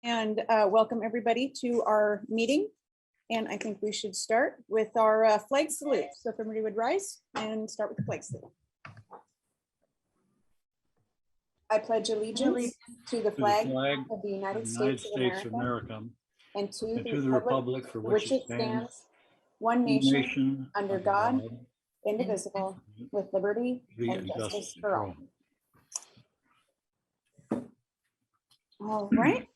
And welcome everybody to our meeting. And I think we should start with our flag salute. So if everybody would rise and start with the flag salute. I pledge allegiance to the flag of the United States of America and to the republic for which it stands, one nation, under God, indivisible, with liberty and justice for all. All right.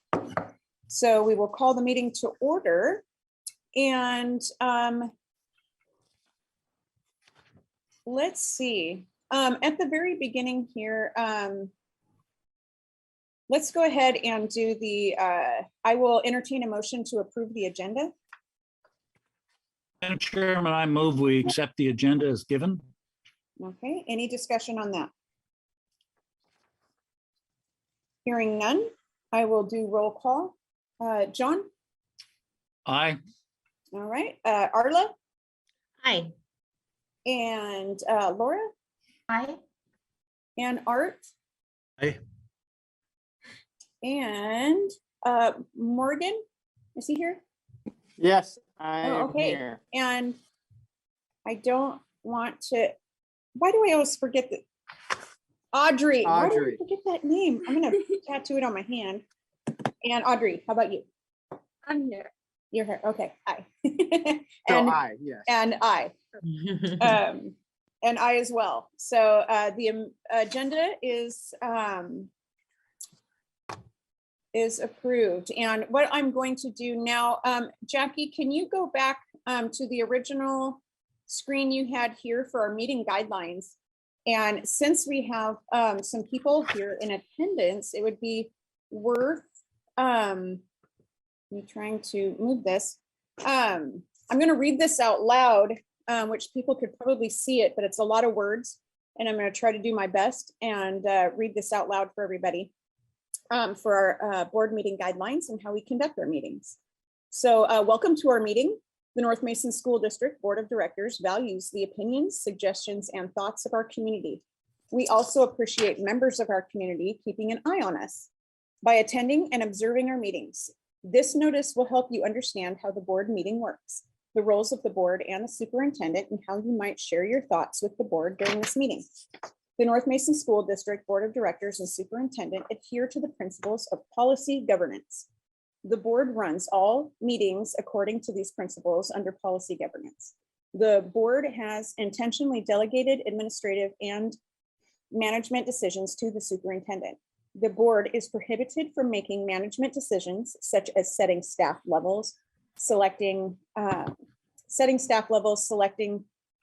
So we will call the meeting to order. And let's see, at the very beginning here, let's go ahead and do the, I will entertain a motion to approve the agenda. Madam Chairman, I move we accept the agenda as given. Okay, any discussion on that? Hearing none, I will do roll call. John? Aye. All right, Arla? Aye. And Laura? Aye. And Art? Aye. And Morgan, is he here? Yes, I am okay. here. And I don't want to, why do I always forget that? Audrey. Why do I forget that name? I'm gonna tattoo it on my hand. And Audrey, how about you? I'm here. You're here, okay, aye. So And I, yes. and I. And I as well. So the agenda is approved. And what I'm going to do now, Jackie, can you go back to the original screen you had here for our meeting guidelines? And since we have some people here in attendance, it would be worth me trying to move this. I'm going to read this out loud, which people could probably see it, but it's a lot of words. And I'm going to try to do my best and read this out loud for everybody for our board meeting guidelines and how we conduct our meetings. So welcome to our meeting. The North Mason School District Board of Directors values the opinions, suggestions, and thoughts of our community. We also appreciate members of our community keeping an eye on us by attending and observing our meetings. This notice will help you understand how the board meeting works, the roles of the board and the superintendent, and how you might share your thoughts with the board during this meeting. The North Mason School District Board of Directors and Superintendent adhere to the principles of policy governance. The board runs all meetings according to these principles under policy governance. The board has intentionally delegated administrative and management decisions to the superintendent. The board is prohibited from making management decisions such as setting staff levels, selecting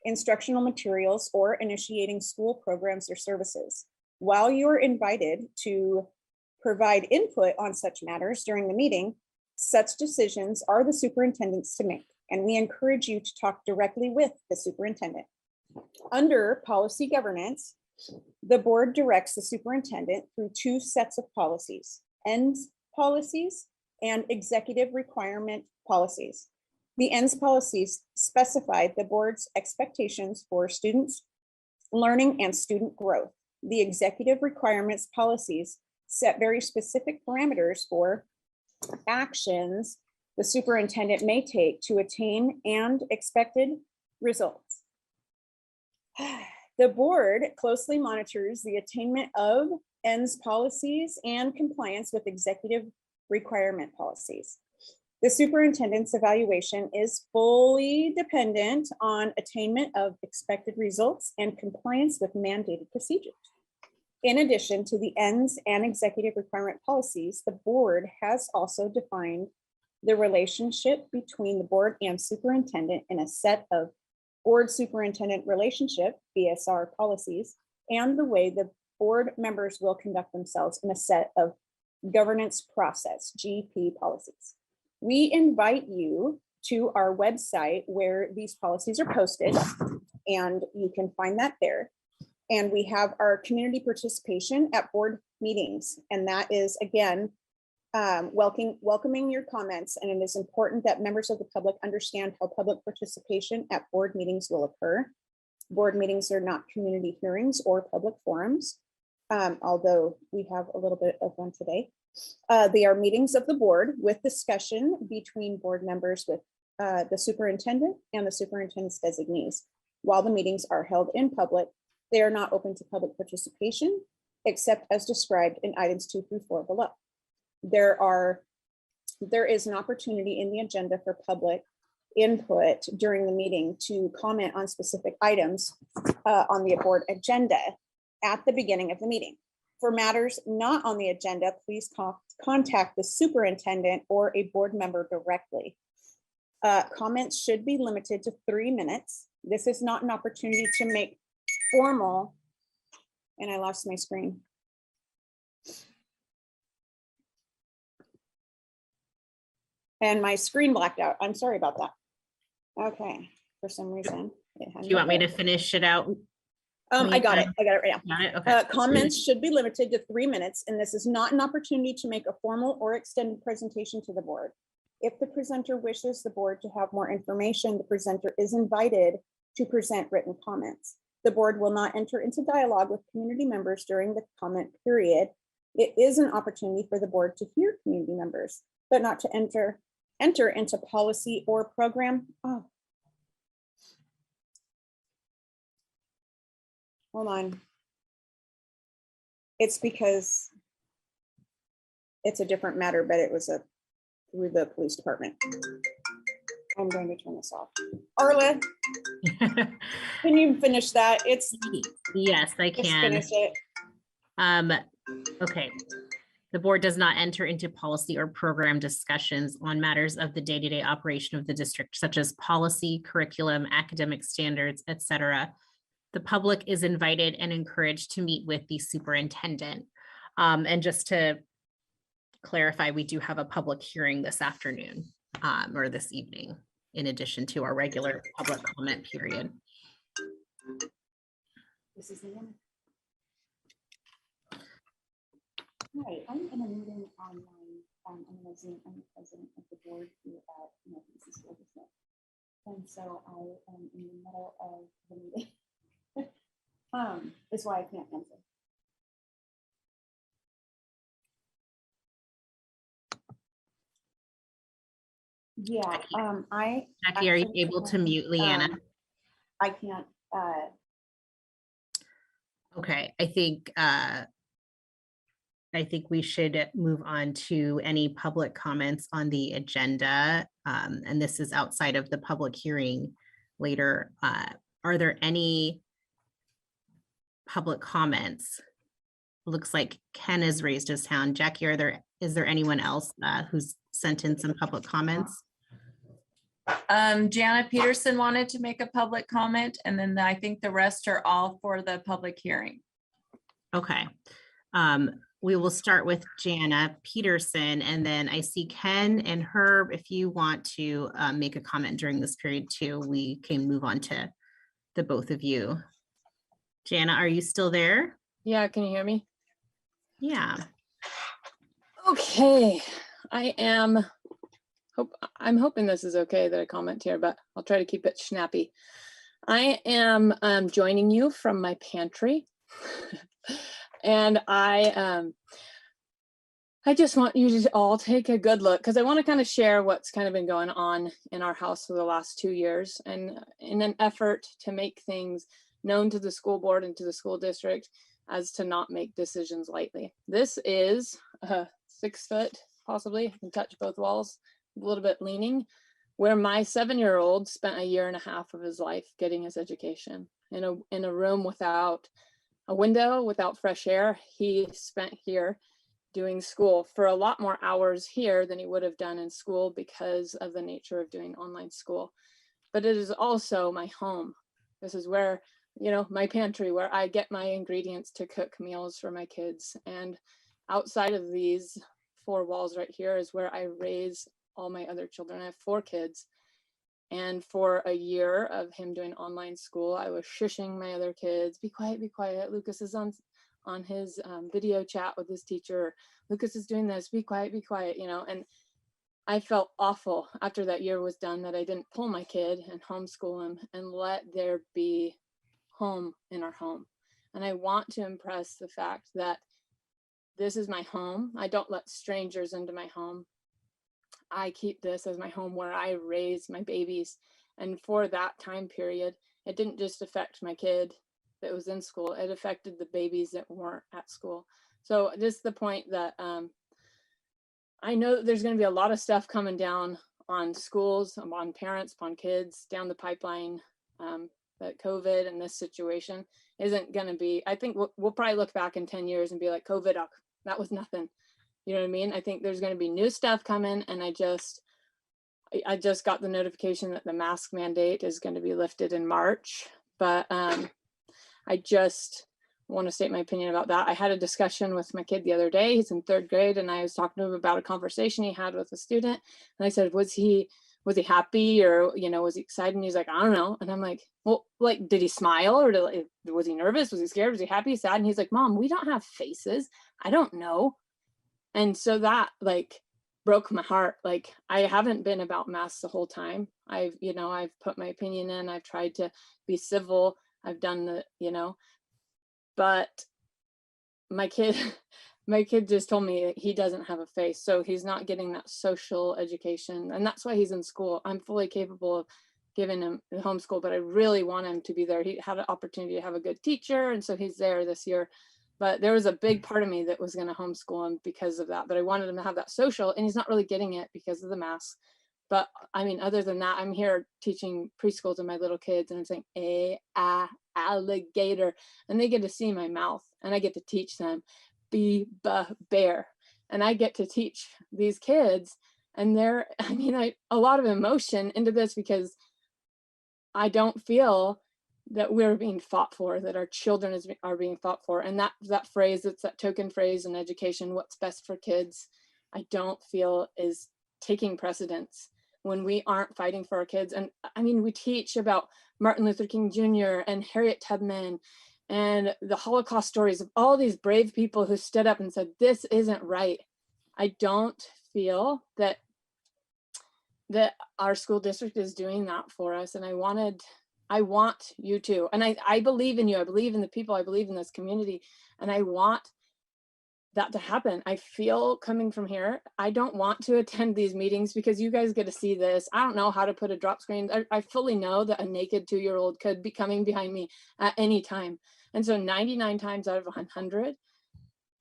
instructional materials, or initiating school programs or services. While you're invited to provide input on such matters during the meeting, such decisions are the superintendent's to make, and we encourage you to talk directly with the superintendent. Under policy governance, the board directs the superintendent through two sets of policies: ends policies and executive requirement policies. The ends policies specify the board's expectations for students' learning and student growth. The executive requirements policies set very specific parameters for actions the superintendent may take to attain and expected results. The board closely monitors the attainment of ends policies and compliance with executive requirement policies. The superintendent's evaluation is fully dependent on attainment of expected results and compliance with mandated procedures. In addition to the ends and executive requirement policies, the board has also defined the relationship between the board and superintendent in a set of board superintendent relationship, BSR policies, and the way the board members will conduct themselves in a set of governance process, GP policies. We invite you to our website where these policies are posted, and you can find that there. And we have our community participation at board meetings. And that is, again, welcoming your comments. And it is important that members of the public understand how public participation at board meetings will occur. Board meetings are not community hearings or public forums, although we have a little bit of one today. They are meetings of the board with discussion between board members with the superintendent and the superintendent's designees. While the meetings are held in public, they are not open to public participation, except as described in items 2 through 4 below. There is an opportunity in the agenda for public input during the meeting to comment on specific items on the board agenda at the beginning of the meeting. For matters not on the agenda, please contact the superintendent or a board member directly. Comments should be limited to 3 minutes. This is not an opportunity to make formal, and I lost my screen. And my screen blacked out. I'm sorry about that. Okay, for some reason. Do you want me to finish it out? I got it. I got it right now. Got it? Okay. Comments should be limited to 3 minutes, and this is not an opportunity to make a formal or extended presentation to the board. If the presenter wishes the board to have more information, the presenter is invited to present written comments. The board will not enter into dialogue with community members during the comment period. It is an opportunity for the board to hear community members, but not to enter into policy or program. Oh. Hold on. It's because it's a different matter, but it was through the police department. I'm going to turn this off. Arla, can you finish that? Yes, I Just can. finish it. Okay. The board does not enter into policy or program discussions on matters of the day-to-day operation of the district, such as policy, curriculum, academic standards, etc. The public is invited and encouraged to meet with the superintendent. And just to clarify, we do have a public hearing this afternoon or this evening, in addition to our regular public comment period. This is the one. Right, I'm in a meeting online. I'm the president of the board here at Northeast School District. And so I am in the middle of the meeting. That's why I can't answer. Yeah, Jackie, are you actually able to can't, mute Leanna? I can't. Okay, I think we should move on to any public comments on the agenda. And this is outside of the public hearing later. Are there any public comments? Looks like Ken has raised his hand. Jackie, is there anyone else who's sent in some public comments? Janet Peterson wanted to make a public comment, and then I think the rest are all for the public hearing. Okay. We will start with Jana Peterson, and then I see Ken and Herb. If you want to make a comment during this period too, we can move on to the both of you. Jana, are you still there? Yeah, can you hear me? Yeah. Okay, I'm hoping this is okay that I comment here, but I'll try to keep it snappy. I am joining you from my pantry. And I just want you to all take a good look, because I want to kind of share what's kind of been going on in our house for the last 2 years, and in an effort to make things known to the school board and to the school district as to not make decisions lightly. This is 6 foot, possibly, I can touch both walls, a little bit leaning, where my 7-year-old spent 1.5 years of his life getting his education in a room without a window, without fresh air. He spent here doing school for a lot more hours here than he would have done in school because of the nature of doing online school. But it is also my home. This is where, my pantry, where I get my ingredients to cook meals for my kids. And outside of these 4 walls right here is where I raise all my other children. I have 4 kids. And for 1 year of him doing online school, I was shushing my other kids, be quiet, be quiet. Lucas is on his video chat with his teacher. Lucas is doing this, be quiet, and I felt awful after that year was done that I didn't pull my kid and homeschool him and let there be home in our home. And I want to impress the fact that this is my home. I don't let strangers into my home. I keep this as my home where I raise my babies. And for that time period, it didn't just affect my kid that was in school, it affected the babies that weren't at school. So this is the point that I know that there's going to be a lot of stuff coming down on schools, on parents, upon kids down the pipeline. That COVID and this situation isn't going to be, I think we'll probably look back in 10 years and be like, COVID, that was nothing. You know what I mean? I think there's going to be new stuff coming, and I just got the notification that the mask mandate is going to be lifted in March, but I just want to state my opinion about that. I had a discussion with my kid the other day. He's in 3rd grade, and I was talking to him about a conversation he had with a student, and I said, was he happy, or was he excited? And he's like, I don't know. And I'm like, well, like, did he smile, or was he nervous? Was he scared? Was he happy, sad? And he's like, Mom, we don't have faces. I don't know. And so that like broke my heart. Like, I haven't been about masks the whole time. I've put my opinion in. I've tried to be civil. I've done but my kid just told me he doesn't have a face. So he's not getting that social education. And that's why he's in school. I'm fully capable of giving him the homeschool, but I really want him to be there. He had an opportunity to have a good teacher. And so he's there this year. But there was a big part of me that was going to homeschool him because of that. But I wanted him to have that social, and he's not really getting it because of the mask. But I mean, other than that, I'm here teaching preschool to my little kids, and I'm saying, alligator. And they get to see my mouth, and I get to teach them, bear. And I get to teach these kids, and a lot of emotion into this, because I don't feel that we're being fought for, that our children are being fought for. And that phrase, it's that token phrase in education, what's best for kids, I don't feel is taking precedence when we aren't fighting for our kids. And I mean, we teach about Martin Luther King Jr. and Harriet Tubman and the Holocaust stories of all these brave people who stood up and said, this isn't right. I don't feel that our school district is doing that for us. And I want you to, and I believe in you. I believe in the people. I believe in this community, and I want that to happen. I feel coming from here, I don't want to attend these meetings because you guys get to see this. I don't know how to put a drop screen. I fully know that a naked 2-year-old could be coming behind me at any time. And so 99 times out of 100,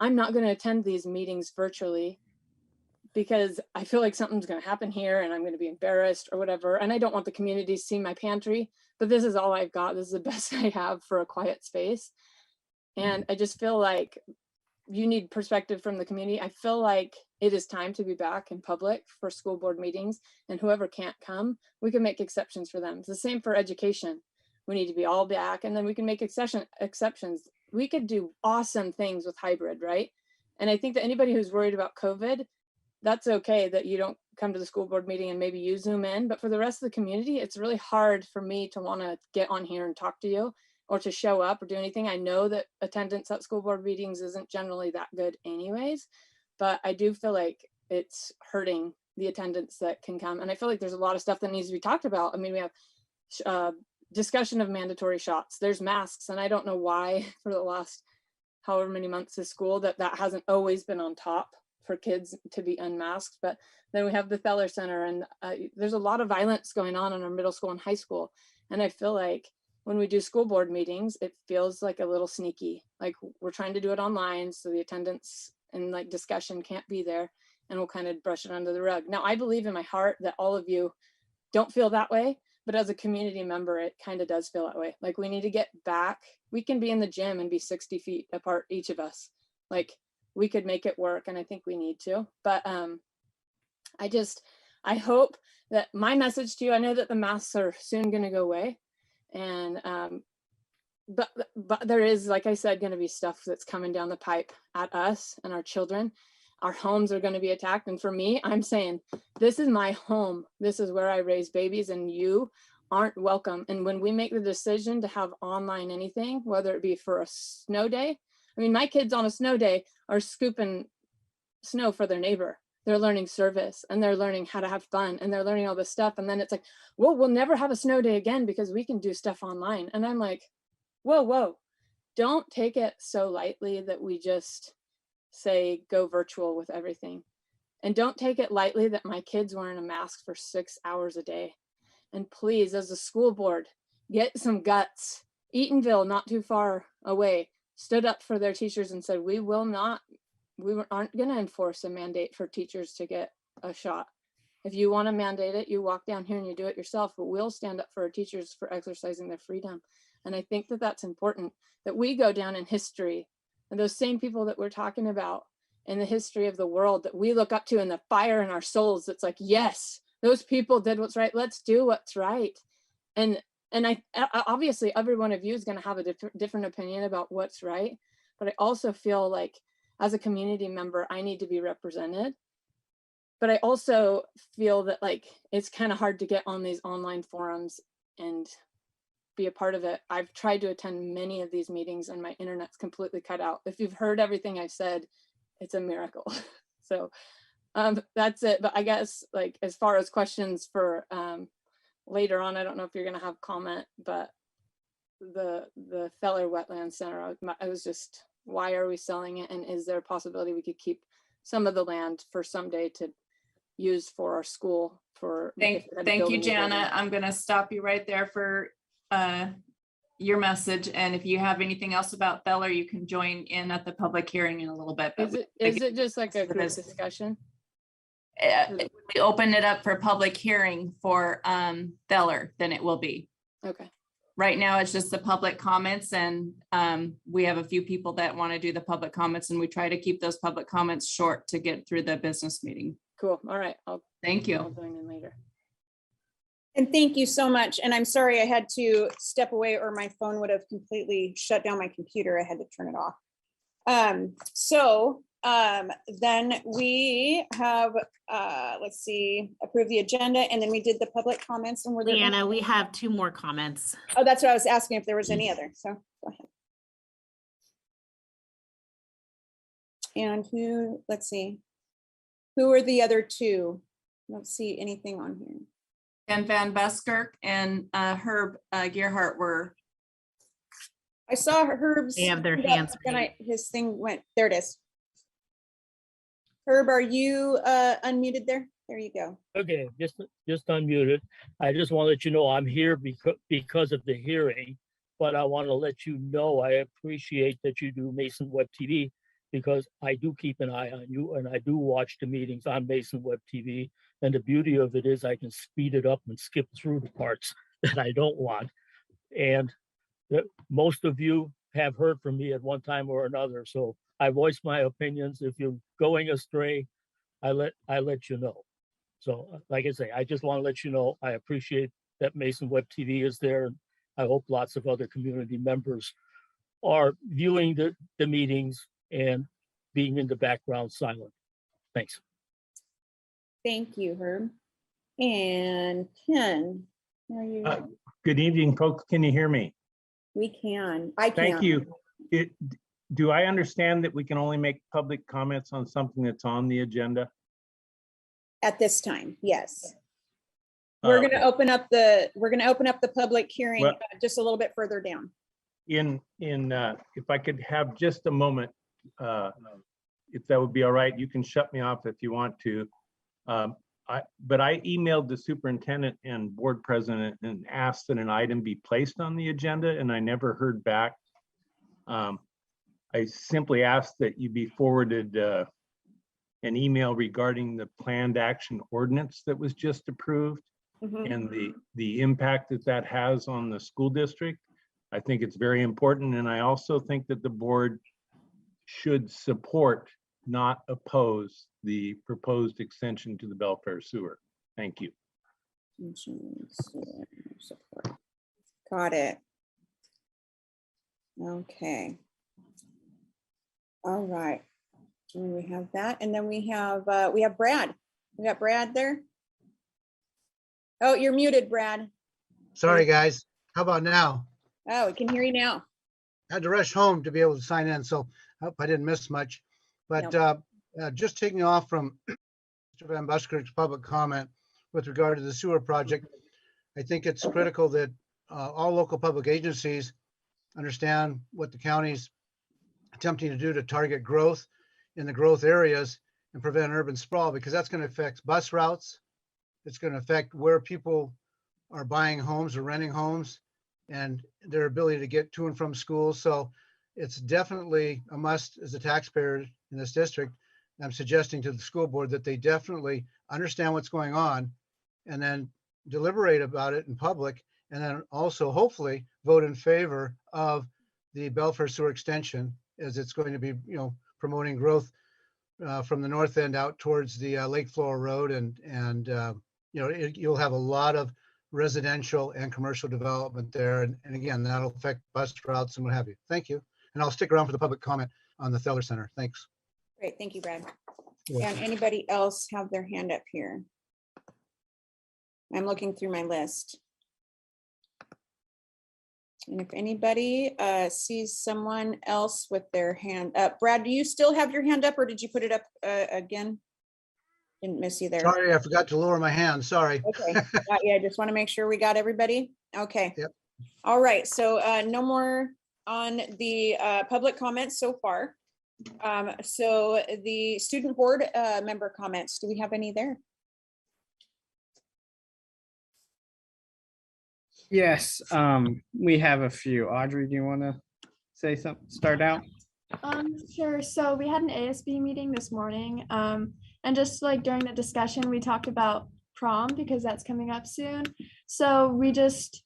I'm not going to attend these meetings virtually because I feel like something's going to happen here and I'm going to be embarrassed or whatever. And I don't want the community to see my pantry, but this is all I've got. This is the best I have for a quiet space. And I just feel like you need perspective from the community. I feel like it is time to be back in public for school board meetings, and whoever can't come, we can make exceptions for them. It's the same for education. We need to be all back, and then we can make exceptions. We could do awesome things with hybrid, right? And I think that anybody who's worried about COVID, that's okay that you don't come to the school board meeting and maybe you Zoom in, but for the rest of the community, it's really hard for me to want to get on here and talk to you or to show up or do anything. I know that attendance at school board meetings isn't generally that good anyways, but I do feel like it's hurting the attendance that can come. And I feel like there's a lot of stuff that needs to be talked about. I mean, we have discussion of mandatory shots. There's masks, and I don't know why for the last however many months of school that hasn't always been on top for kids to be unmasked. But then we have the Feller Center, and there's a lot of violence going on in our middle school and high school. And I feel like when we do school board meetings, it feels like a little sneaky, like we're trying to do it online, so the attendance and like discussion can't be there, and we'll kind of brush it under the rug. Now, I believe in my heart that all of you don't feel that way, but as a community member, it kind of does feel that way. Like we need to get back. We can be in the gym and be 60 feet apart, each of us. Like we could make it work, and I think we need to. But I hope that my message to you, I know that the masks are soon going to go away, and but there is, like I said, going to be stuff that's coming down the pipe at us and our children. Our homes are going to be attacked, and for me, I'm saying this is my home. This is where I raise babies, and you aren't welcome. And when we make the decision to have online anything, whether it be for a snow day, I mean, my kids on a snow day are scooping snow for their neighbor. They're learning service, and they're learning how to have fun, and they're learning all this stuff. And then it's like, well, we'll never have a snow day again because we can do stuff online. And I'm like, whoa, don't take it so lightly that we just say go virtual with everything. And don't take it lightly that my kid's wearing a mask for 6 hours a day. And please, as a school board, get some guts. Eatonville, not too far away, stood up for their teachers and said, we aren't going to enforce a mandate for teachers to get a shot. If you want to mandate it, you walk down here and you do it yourself, but we'll stand up for our teachers for exercising their freedom. And I think that that's important, that we go down in history, and those same people that we're talking about in the history of the world that we look up to, and the fire in our souls that's like, yes, those people did what's right. Let's do what's right. And I obviously every one of you is going to have a different opinion about what's right. But I also feel like as a community member, I need to be represented. But I also feel that like it's kind of hard to get on these online forums and be a part of it. I've tried to attend many of these meetings and my internet's completely cut out. If you've heard everything I've said, it's a miracle. So that's it. But I guess like as far as questions for later on, I don't know if you're going to have comment, but the Feller Wetland Center, I was just, why are we selling it? And is there a possibility we could keep some of the land for someday to use for our school? For Thank you, Jana. I'm going to stop you right there for your message. And if you have anything else about Feller, you can join in at the public hearing in a little bit. But Is it just like a group discussion? We open it up for public hearing for Feller, then it will be. Okay. Right now, it's just the public comments, and we have a few people that want to do the public comments, and we try to keep those public comments short to get through the business meeting. Cool. All right. Thank you. I'll join in later. And thank you so much. And I'm sorry I had to step away or my phone would have completely shut down my computer. I had to turn it off. Then we have, let's see, approve the agenda, and then we did the public comments, and we're there. Leanna, we have 2 more comments. Oh, that's what I was asking, if there was any other, so go ahead. And who, let's see, who are the other 2? I don't see anything on here. And Van Buskirk and Herb Gerhart were. I saw Herb's. They have their hand up, hands and raised. his thing went, there it is. Herb, are you unmuted there? There you go. Okay, just unmuted. I just want to let you know I'm here because of the hearing, but I want to let you know I appreciate that you do Mason Web TV, because I do keep an eye on you and I do watch the meetings on Mason Web TV. And the beauty of it is I can speed it up and skip through the parts that I don't want. And most of you have heard from me at one time or another. So I voice my opinions. If you're going astray, I let you know. So like I say, I just want to let you know, I appreciate that Mason Web TV is there. I hope lots of other community members are viewing the meetings and being in the background silent. Thanks. Thank you, Herb. And Ken, are you? Good evening, folks. Can you hear me? We can. I can. Thank you. Do I understand that we can only make public comments on something that's on the agenda? At this time, yes. We're going to open up the public hearing Well, just a little bit further down. If I could have just a moment, if that would be all right, you can shut me off if you want to. But I emailed the superintendent and board president and asked that an item be placed on the agenda, and I never heard back. I simply asked that you be forwarded an email regarding the planned action ordinance that was just approved and the impact that has on the school district. I think it's very important, and I also think that the board should support, not oppose, the proposed extension to the Belfair sewer. Thank you. Got it. Okay. All right. And we have that, and then we have Brad. We got Brad there. Oh, you're muted, Brad. Sorry, guys. How about now? Oh, we can hear you now. I had to rush home to be able to sign in, so I hope I didn't miss much. But just taking off from Mr. Van Buskirk's public comment with regard to the sewer project, I think it's critical that all local public agencies understand what the county's attempting to do to target growth in the growth areas and prevent urban sprawl, because that's going to affect bus routes. It's going to affect where people are buying homes or renting homes and their ability to get to and from school. So it's definitely a must as a taxpayer in this district. I'm suggesting to the school board that they definitely understand what's going on and then deliberate about it in public, and then also hopefully vote in favor of the Belfair Sewer Extension, as it's going to be, promoting growth from the north end out towards the Lake Flora Road, and you'll have a lot of residential and commercial development there, and again, that'll affect bus routes and what have you. Thank you, and I'll stick around for the public comment on the Theller Center. Thanks. Great, thank you, Brad. You're And anybody else have their hand up here? I'm looking through my list. And if anybody sees someone else with their hand up, Brad, do you still have your hand up, or did you put it up again? Didn't miss you there. Sorry, I forgot to lower my hand. Sorry. Okay, yeah, I just want to make sure we got everybody. Okay. Yep. All right, so no more on the public comments so far. So the student board member comments, do we have any there? Yes, we have a few. Audrey, do you want to say something, start out? Sure. So we had an ASB meeting this morning, and just like during the discussion, we talked about prom because that's coming up soon. So we touched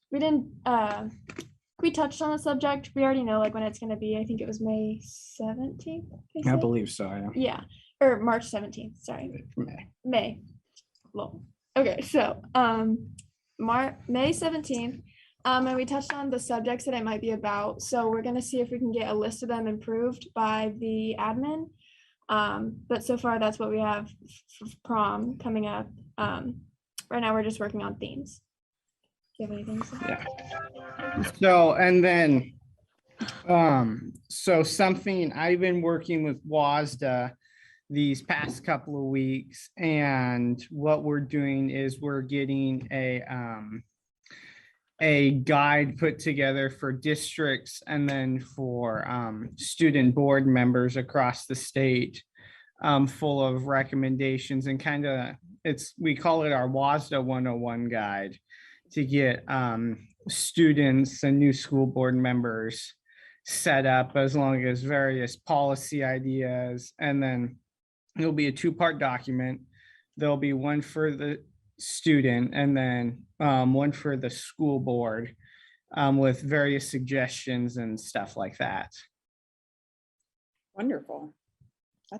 on the subject. We already know like when it's going to be. I think it was May 17th. I believe so, yeah. Yeah, or March 17th. Sorry, May. Well, okay, so May 17th. And we touched on the subjects that it might be about. So we're going to see if we can get a list of them improved by the admin. But so far, that's what we have for prom coming up. Right now, we're just working on themes. Do you have anything to say? Yeah. So, and then, so something I've been working with WASDA these past couple of weeks, and what we're doing is we're getting a guide put together for districts and then for student board members across the state, full of recommendations, and kind of we call it our WASDA 101 guide to get students and new school board members set up, as long as various policy ideas. And then it'll be a two-part document. There'll be one for the student and then one for the school board, with various suggestions and stuff like that. Wonderful.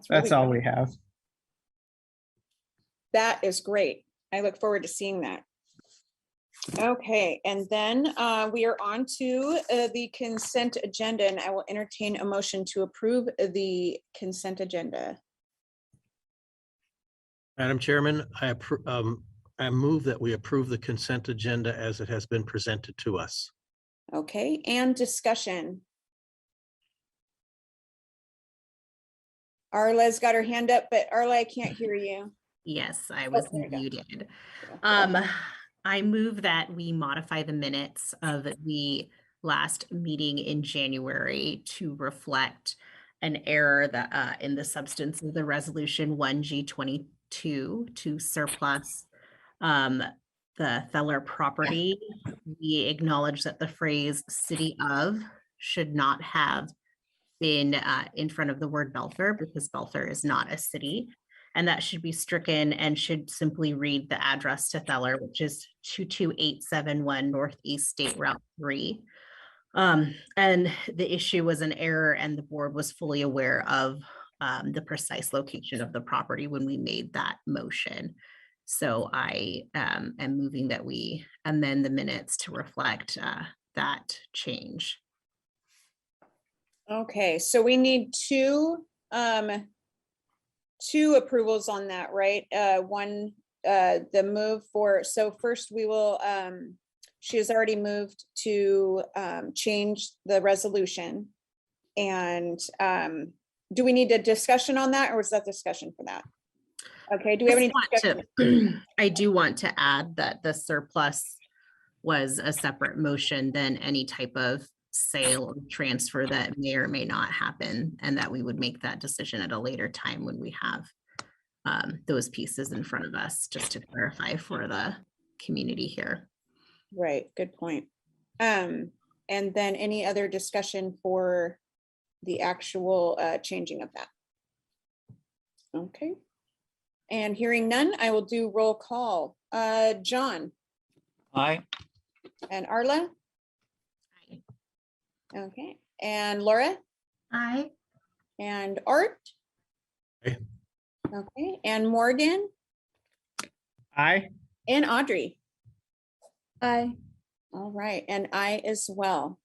That's all we have. That is great. I look forward to seeing that. Okay, and then we are on to the consent agenda, and I will entertain a motion to approve the consent agenda. Madam Chairman, I move that we approve the consent agenda as it has been presented to us. Okay, and discussion. Arla's got her hand up, but Arla, I can't hear you. Yes, I was there you go. muted. I move that we modify the minutes of the last meeting in January to reflect an error that in the substance of the resolution 1G22 to surplus the Theller property. We acknowledge that the phrase "city of" should not have been in front of the word Belfair, because Belfair is not a city, and that should be stricken and should simply read the address to Theller, which is 22871 Northeast State Route 3. And the issue was an error, and the board was fully aware of the precise location of the property when we made that motion. So I am moving that we amend the minutes to reflect that change. Okay, so we need two approvals on that, right? One, the move for, so first we will, she has already moved to change the resolution. And do we need a discussion on that, or was that discussion for that? Okay, do we have any discussion? I do want to add that the surplus was a separate motion than any type of sale or transfer that may or may not happen, and that we would make that decision at a later time when we have those pieces in front of us, just to clarify for the community here. Right, good point. And then any other discussion for the actual changing of that? Okay. And hearing none, I will do roll call. John Aye. and Arla? Aye. Okay, and Laura Aye. and Art? Aye. Okay, and Morgan Aye. and Audrey? Aye. All right, and I as well.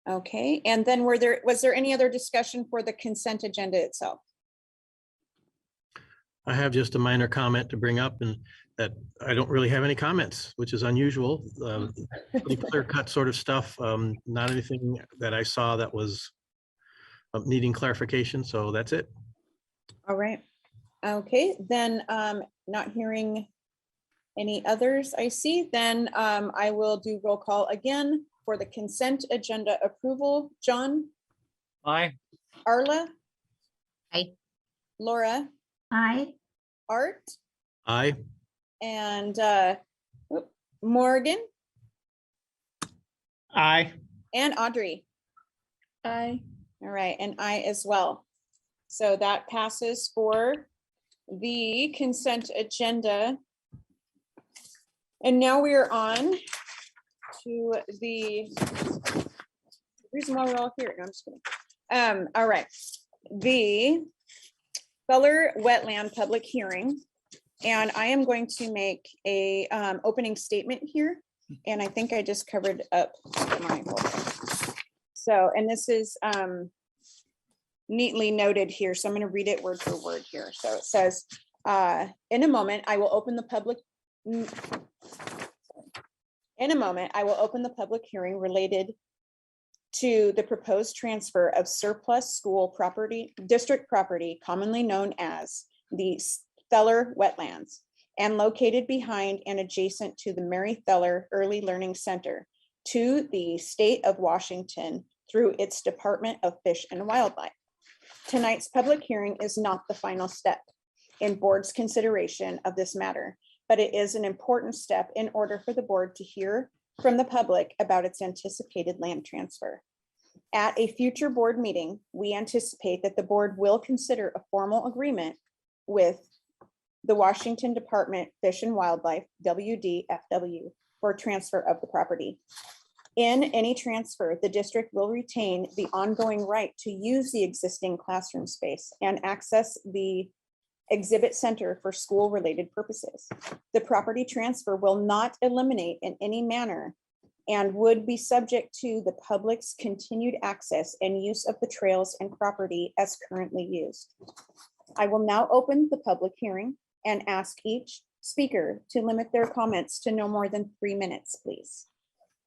Okay, and then was there any other discussion for the consent agenda itself? I have just a minor comment to bring up, and that I don't really have any comments, which is unusual. Pretty clear cut sort of stuff. Not anything that I saw that was needing clarification. So that's it. All right. Okay, then not hearing any others I see, then I will do roll call again for the consent agenda approval. John, Aye. Arla, Aye. Laura, Aye. Art, Aye. and Morgan Aye. and Audrey. Aye. All right, and I as well. So that passes for the consent agenda. And now we are on to the reason why we're all here. No, I'm just kidding. All right, the Butler Wetland public hearing. And I am going to make a opening statement here. And I think I just covered up my whole. So, and this is neatly noted here. So I'm going to read it word for word here. So it says, in a moment, I will open the public. In a moment, I will open the public hearing related to the proposed transfer of surplus school property, district property, commonly known as the Feller Wetlands, and located behind and adjacent to the Mary Feller Early Learning Center to the state of Washington through its Department of Fish and Wildlife. Tonight's public hearing is not the final step in board's consideration of this matter, but it is an important step in order for the board to hear from the public about its anticipated land transfer. At a future board meeting, we anticipate that the board will consider a formal agreement with the Washington Department Fish and Wildlife, WDFW, for transfer of the property. In any transfer, the district will retain the ongoing right to use the existing classroom space and access the exhibit center for school-related purposes. The property transfer will not eliminate in any manner and would be subject to the public's continued access and use of the trails and property as currently used. I will now open the public hearing and ask each speaker to limit their comments to no more than 3 minutes, please.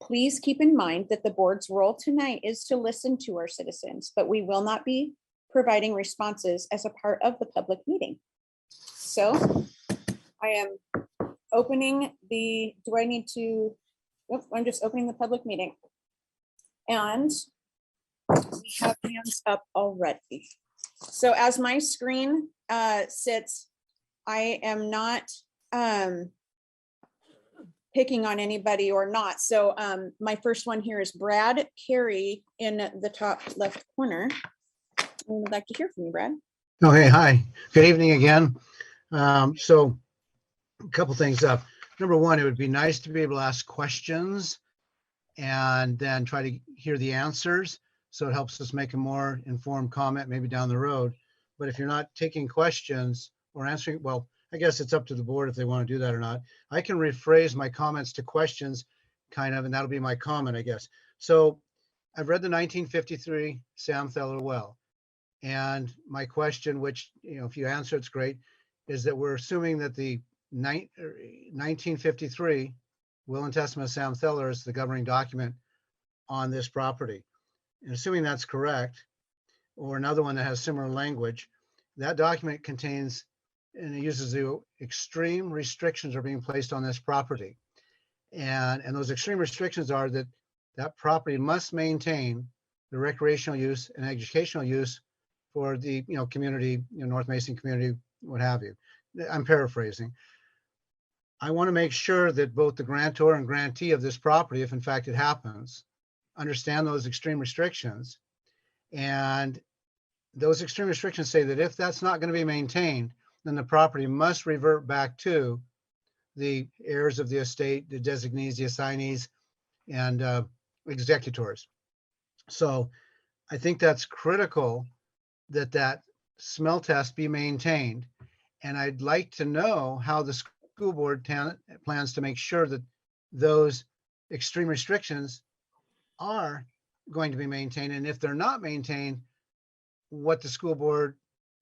Please keep in mind that the board's role tonight is to listen to our citizens, but we will not be providing responses as a part of the public meeting. So I am opening the, do I need to, nope, I'm just opening the public meeting. And we have hands up already. So as my screen sits, I am not picking on anybody or not. So my first one here is Brad Carey in the top left corner. I would like to hear from you, Brad. Okay, hi, good evening again. So a couple things up. Number one, it would be nice to be able to ask questions and then try to hear the answers. So it helps us make a more informed comment maybe down the road. But if you're not taking questions or answering, well, I guess it's up to the board if they want to do that or not. I can rephrase my comments to questions kind of, and that'll be my comment, I guess. So I've read the 1953 Sam Feller well. And my question, which, you know, if you answer, it's great, is that we're assuming that the 1953 Will and Testament of Sam Feller is the governing document on this property. And assuming that's correct, or another one that has similar language, that document contains, and it uses the extreme restrictions are being placed on this property. And those extreme restrictions are that that property must maintain the recreational use and educational use for the, community, North Mason community, what have you. I'm paraphrasing. I want to make sure that both the grantor and grantee of this property, if in fact it happens, understand those extreme restrictions. And those extreme restrictions say that if that's not going to be maintained, then the property must revert back to the heirs of the estate, the designees, the assignees, and executors. So I think that's critical that that smell test be maintained. And I'd like to know how the school board plans to make sure that those extreme restrictions are going to be maintained. And if they're not maintained, what the school board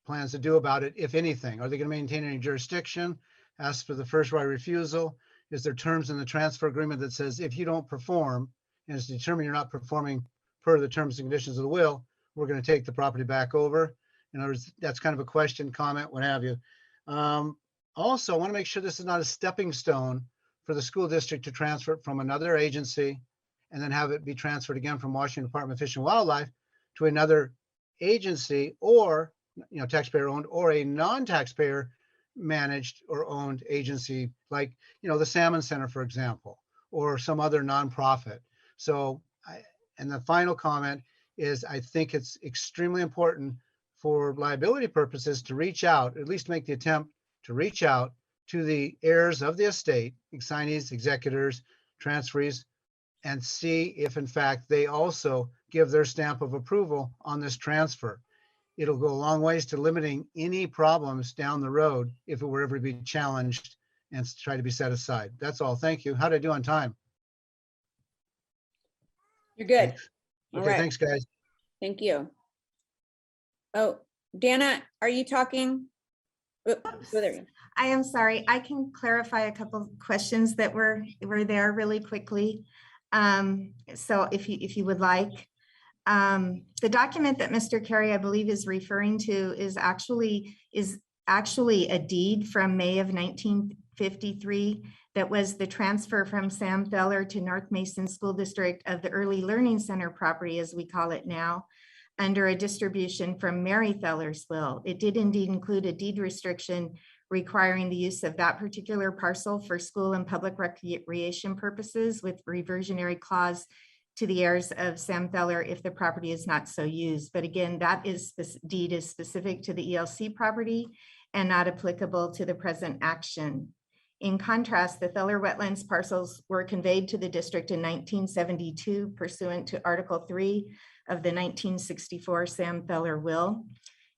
plans to do about it, if anything. Are they going to maintain any jurisdiction? Ask for the first right of refusal? Is there terms in the transfer agreement that says if you don't perform and it's determined you're not performing per the terms and conditions of the will, we're going to take the property back over? In other words, that's kind of a question, comment, what have you. Also, I want to make sure this is not a stepping stone for the school district to transfer it from another agency and then have it be transferred again from Washington Department of Fish and Wildlife to another agency, or taxpayer owned, or a non-taxpayer managed or owned agency, like the Salmon Center, for example, or some other nonprofit. So and the final comment is, I think it's extremely important for liability purposes to reach out, at least make the attempt to reach out to the heirs of the estate, assignees, executors, transferees, and see if in fact they also give their stamp of approval on this transfer. It'll go a long ways to limiting any problems down the road if it were ever to be challenged and try to be set aside. That's all. Thank you. How did I do on time? You're good. Thanks. All Okay, right. thanks, guys. Thank you. Oh, Dana, are you talking? Oh, there you go. I am sorry. I can clarify a couple of questions that were there really quickly. So if you would like, the document that Mr. Carey, I believe, is referring to is actually a deed from May of 1953 that was the transfer from Sam Feller to North Mason School District of the Early Learning Center property, as we call it now, under a distribution from Mary Feller's will. It did indeed include a deed restriction requiring the use of that particular parcel for school and public recreation purposes, with reversionary clause to the heirs of Sam Feller if the property is not so used. But again, that deed is specific to the ELC property and not applicable to the present action. In contrast, the Feller Wetlands parcels were conveyed to the district in 1972 pursuant to Article 3 of the 1964 Sam Feller will.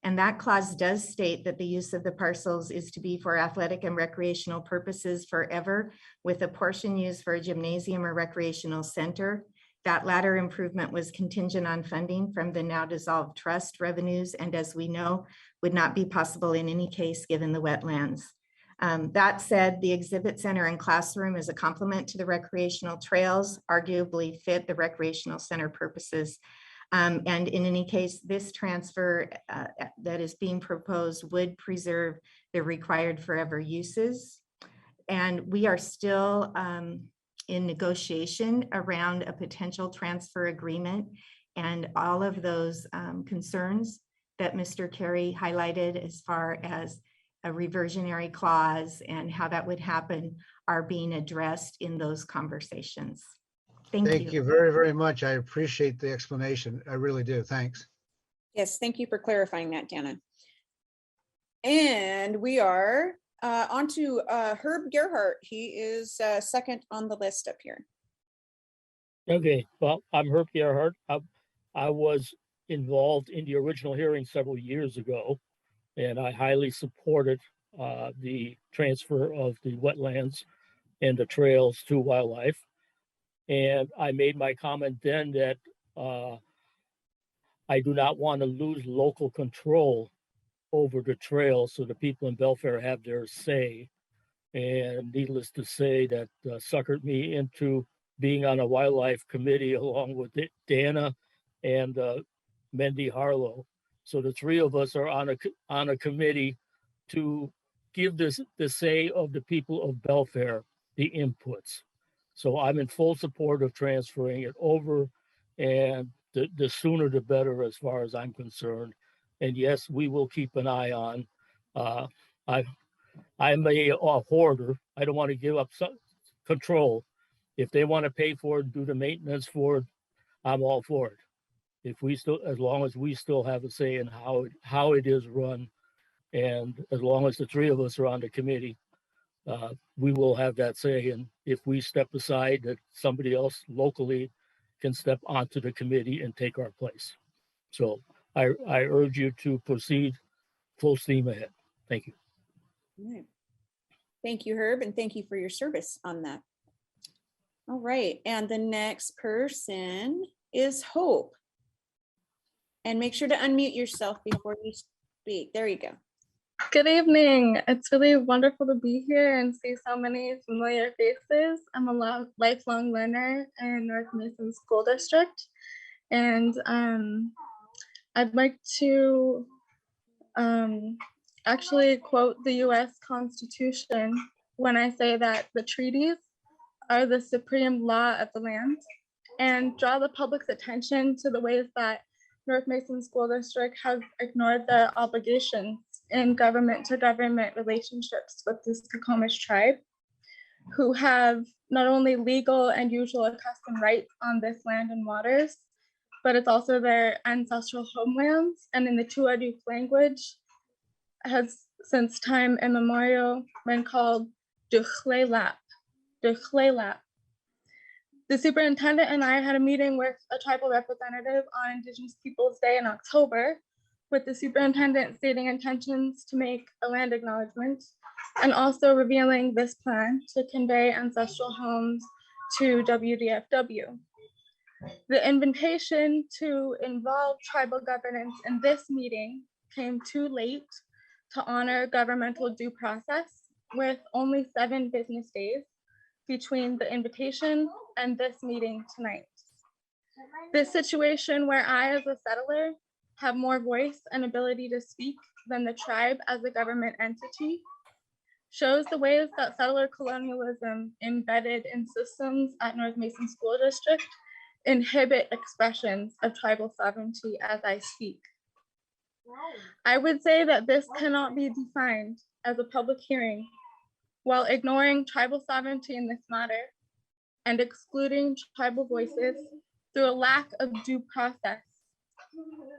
And that clause does state that the use of the parcels is to be for athletic and recreational purposes forever, with a portion used for a gymnasium or recreational center. That latter improvement was contingent on funding from the now dissolved trust revenues, and as we know, would not be possible in any case given the wetlands. That said, the exhibit center and classroom as a complement to the recreational trails arguably fit the recreational center purposes. And in any case, this transfer that is being proposed would preserve the required forever uses. And we are still in negotiation around a potential transfer agreement, and all of those concerns that Mr. Carey highlighted as far as a reversionary clause and how that would happen are being addressed in those conversations. Thank you very, very much. I appreciate the explanation. I really do. Thanks. Yes, thank you for clarifying that, Dana. And we are on to Herb Gerhart. He is second on the list up here. Okay, well, I'm Herb Gerhart. I was involved in the original hearing several years ago, and I highly supported the transfer of the wetlands and the trails to wildlife. And I made my comment then that I do not want to lose local control over the trail, so the people in Belfair have their say. And needless to say, that suckered me into being on a wildlife committee along with Dana and Mendy Harlow. So the three of us are on a committee to give the say of the people of Belfair, the inputs. So I'm in full support of transferring it over, and the sooner the better as far as I'm concerned. And yes, we will keep an eye on. I'm a hoarder. I don't want to give up some control. If they want to pay for it, do the maintenance for it, I'm all for it. If we still, as long as we still have a say in how it is run, and as long as the three of us are on the committee, we will have that say. And if we step aside, that somebody else locally can step onto the committee and take our place. So I urge you to proceed full steam ahead. Thank you. All right. Thank you, Herb, and thank you for your service on that. All right, and the next person is Hope. And make sure to unmute yourself before you speak. There you go. Good evening. It's really wonderful to be here and see so many familiar faces. I'm a lifelong learner in North Mason School District, and I'd like to actually quote the US Constitution when I say that the treaties are the supreme law of the land, and draw the public's attention to the ways that North Mason School District has ignored their obligations in government-to-government relationships with the Skokomish tribe, who have not only legal and usual accustomed rights on this land and waters, but it's also their ancestral homelands, and in the Tuareg language has since time immemorial been called Duchlelap. Duchlelap. The superintendent and I had a meeting with a tribal representative on Indigenous Peoples Day in October, with the superintendent stating intentions to make a land acknowledgement and also revealing this plan to convey ancestral homes to WDFW. The invitation to involve tribal governance in this meeting came too late to honor governmental due process, with only 7 business days between the invitation and this meeting tonight. This situation where I, as a settler, have more voice and ability to speak than the tribe as a government entity shows the ways that settler colonialism embedded in systems at North Mason School District inhibit expressions of tribal sovereignty as I speak. I would say that this cannot be defined as a public hearing while ignoring tribal sovereignty in this matter and excluding tribal voices through a lack of due process.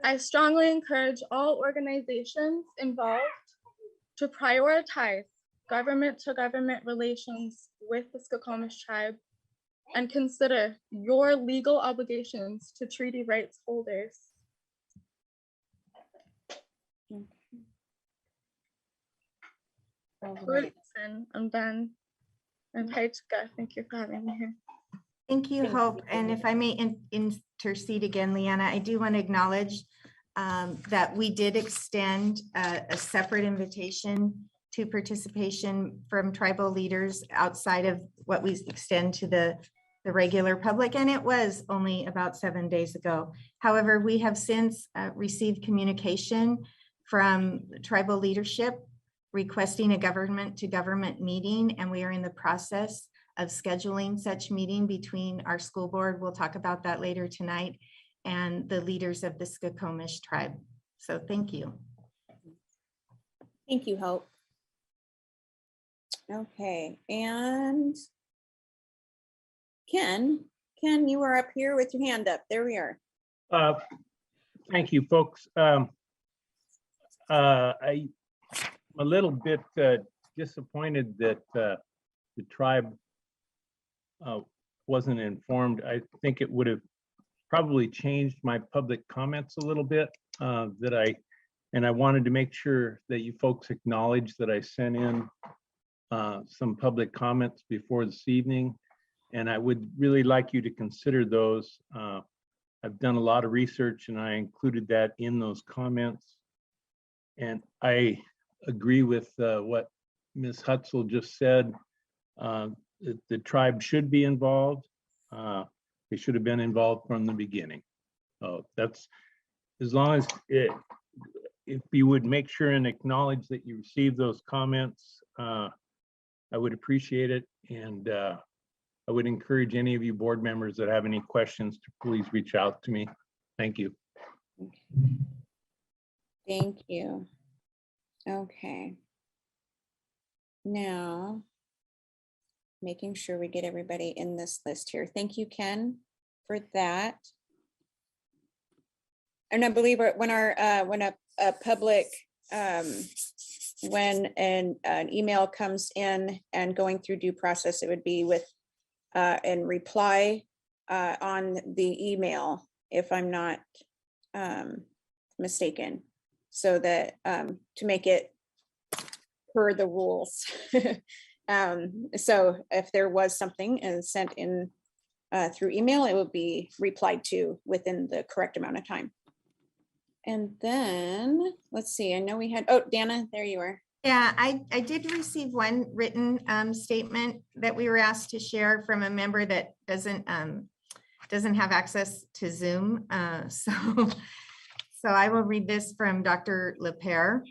I strongly encourage all organizations involved to prioritize government-to-government relations with the Skokomish tribe and consider your legal obligations to treaty rights holders. And I'm done. And hi, Chika. Thank you for having me here. Thank you, Hope. And if I may intercede again, Leanna, I do want to acknowledge that we did extend a separate invitation to participation from tribal leaders outside of what we extend to the regular public, and it was only about 7 days ago. However, we have since received communication from tribal leadership requesting a government-to-government meeting, and we are in the process of scheduling such meeting between our school board, we'll talk about that later tonight, and the leaders of the Skokomish tribe. So thank you. Thank you, Hope. Okay, and Ken, you are up here with your hand up. There we are. Thank you, folks. I'm a little bit disappointed that the tribe wasn't informed. I think it would have probably changed my public comments a little bit. And I wanted to make sure that you folks acknowledge that I sent in some public comments before this evening, and I would really like you to consider those. I've done a lot of research and I included that in those comments. And I agree with what Ms. Hutzel just said. The tribe should be involved. They should have been involved from the beginning. So that's, as long as if you would make sure and acknowledge that you received those comments, I would appreciate it. And I would encourage any of you board members that have any questions to please reach out to me. Thank you. Thank you. Okay. Now, making sure we get everybody in this list here. Thank you, Ken, for that. And I believe when a public, when an email comes in and going through due process, it would be with and reply on the email, if I'm not mistaken, so that to make it per the rules. So if there was something and sent in through email, it would be replied to within the correct amount of time. And then, let's see, I know we had, oh, Dana, there you are. Yeah, I did receive one written statement that we were asked to share from a member that doesn't have access to Zoom. So I will read this from Dr. Lepere.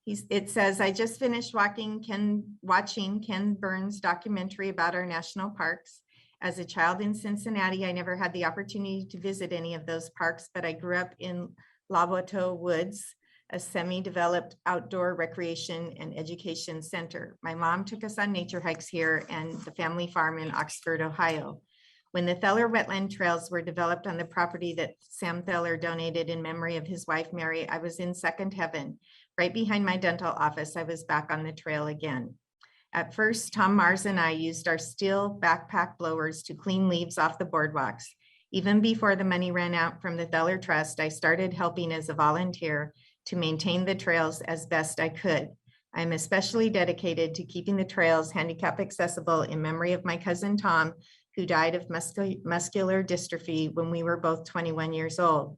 It says, I just finished watching Ken Burns' documentary about our national parks. As a child in Cincinnati, I never had the opportunity to visit any of those parks, but I grew up in Laboto Woods, a semi-developed outdoor recreation and education center. My mom took us on nature hikes here and the family farm in Oxford, Ohio. When the Thaler Wetland trails were developed on the property that Sam Thaler donated in memory of his wife, Mary, I was in second heaven. Right behind my dental office, I was back on the trail again. At first, Tom Mars and I used our steel backpack blowers to clean leaves off the boardwalks. Even before the money ran out from the Thaler Trust, I started helping as a volunteer to maintain the trails as best I could. I'm especially dedicated to keeping the trails handicap accessible in memory of my cousin Tom, who died of muscular dystrophy when we were both 21 years old.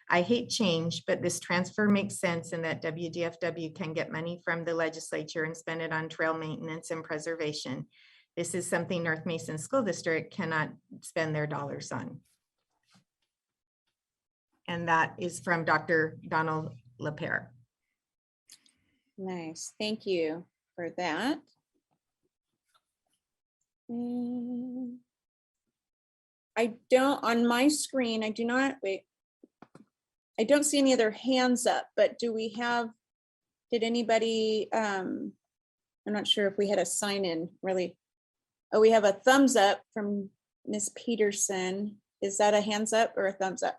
I hate change, but this transfer makes sense in that WDFW can get money from the legislature and spend it on trail maintenance and preservation. This is something North Mason School District cannot spend their dollars on. And that is from Dr. Donald Lepere. Nice, thank you for that. I don't, on my screen, I do not, wait. I don't see any other hands up, but do we have, did anybody, I'm not sure if we had a sign in really. Oh, we have a thumbs up from Miss Peterson. Is that a hands up or a thumbs up?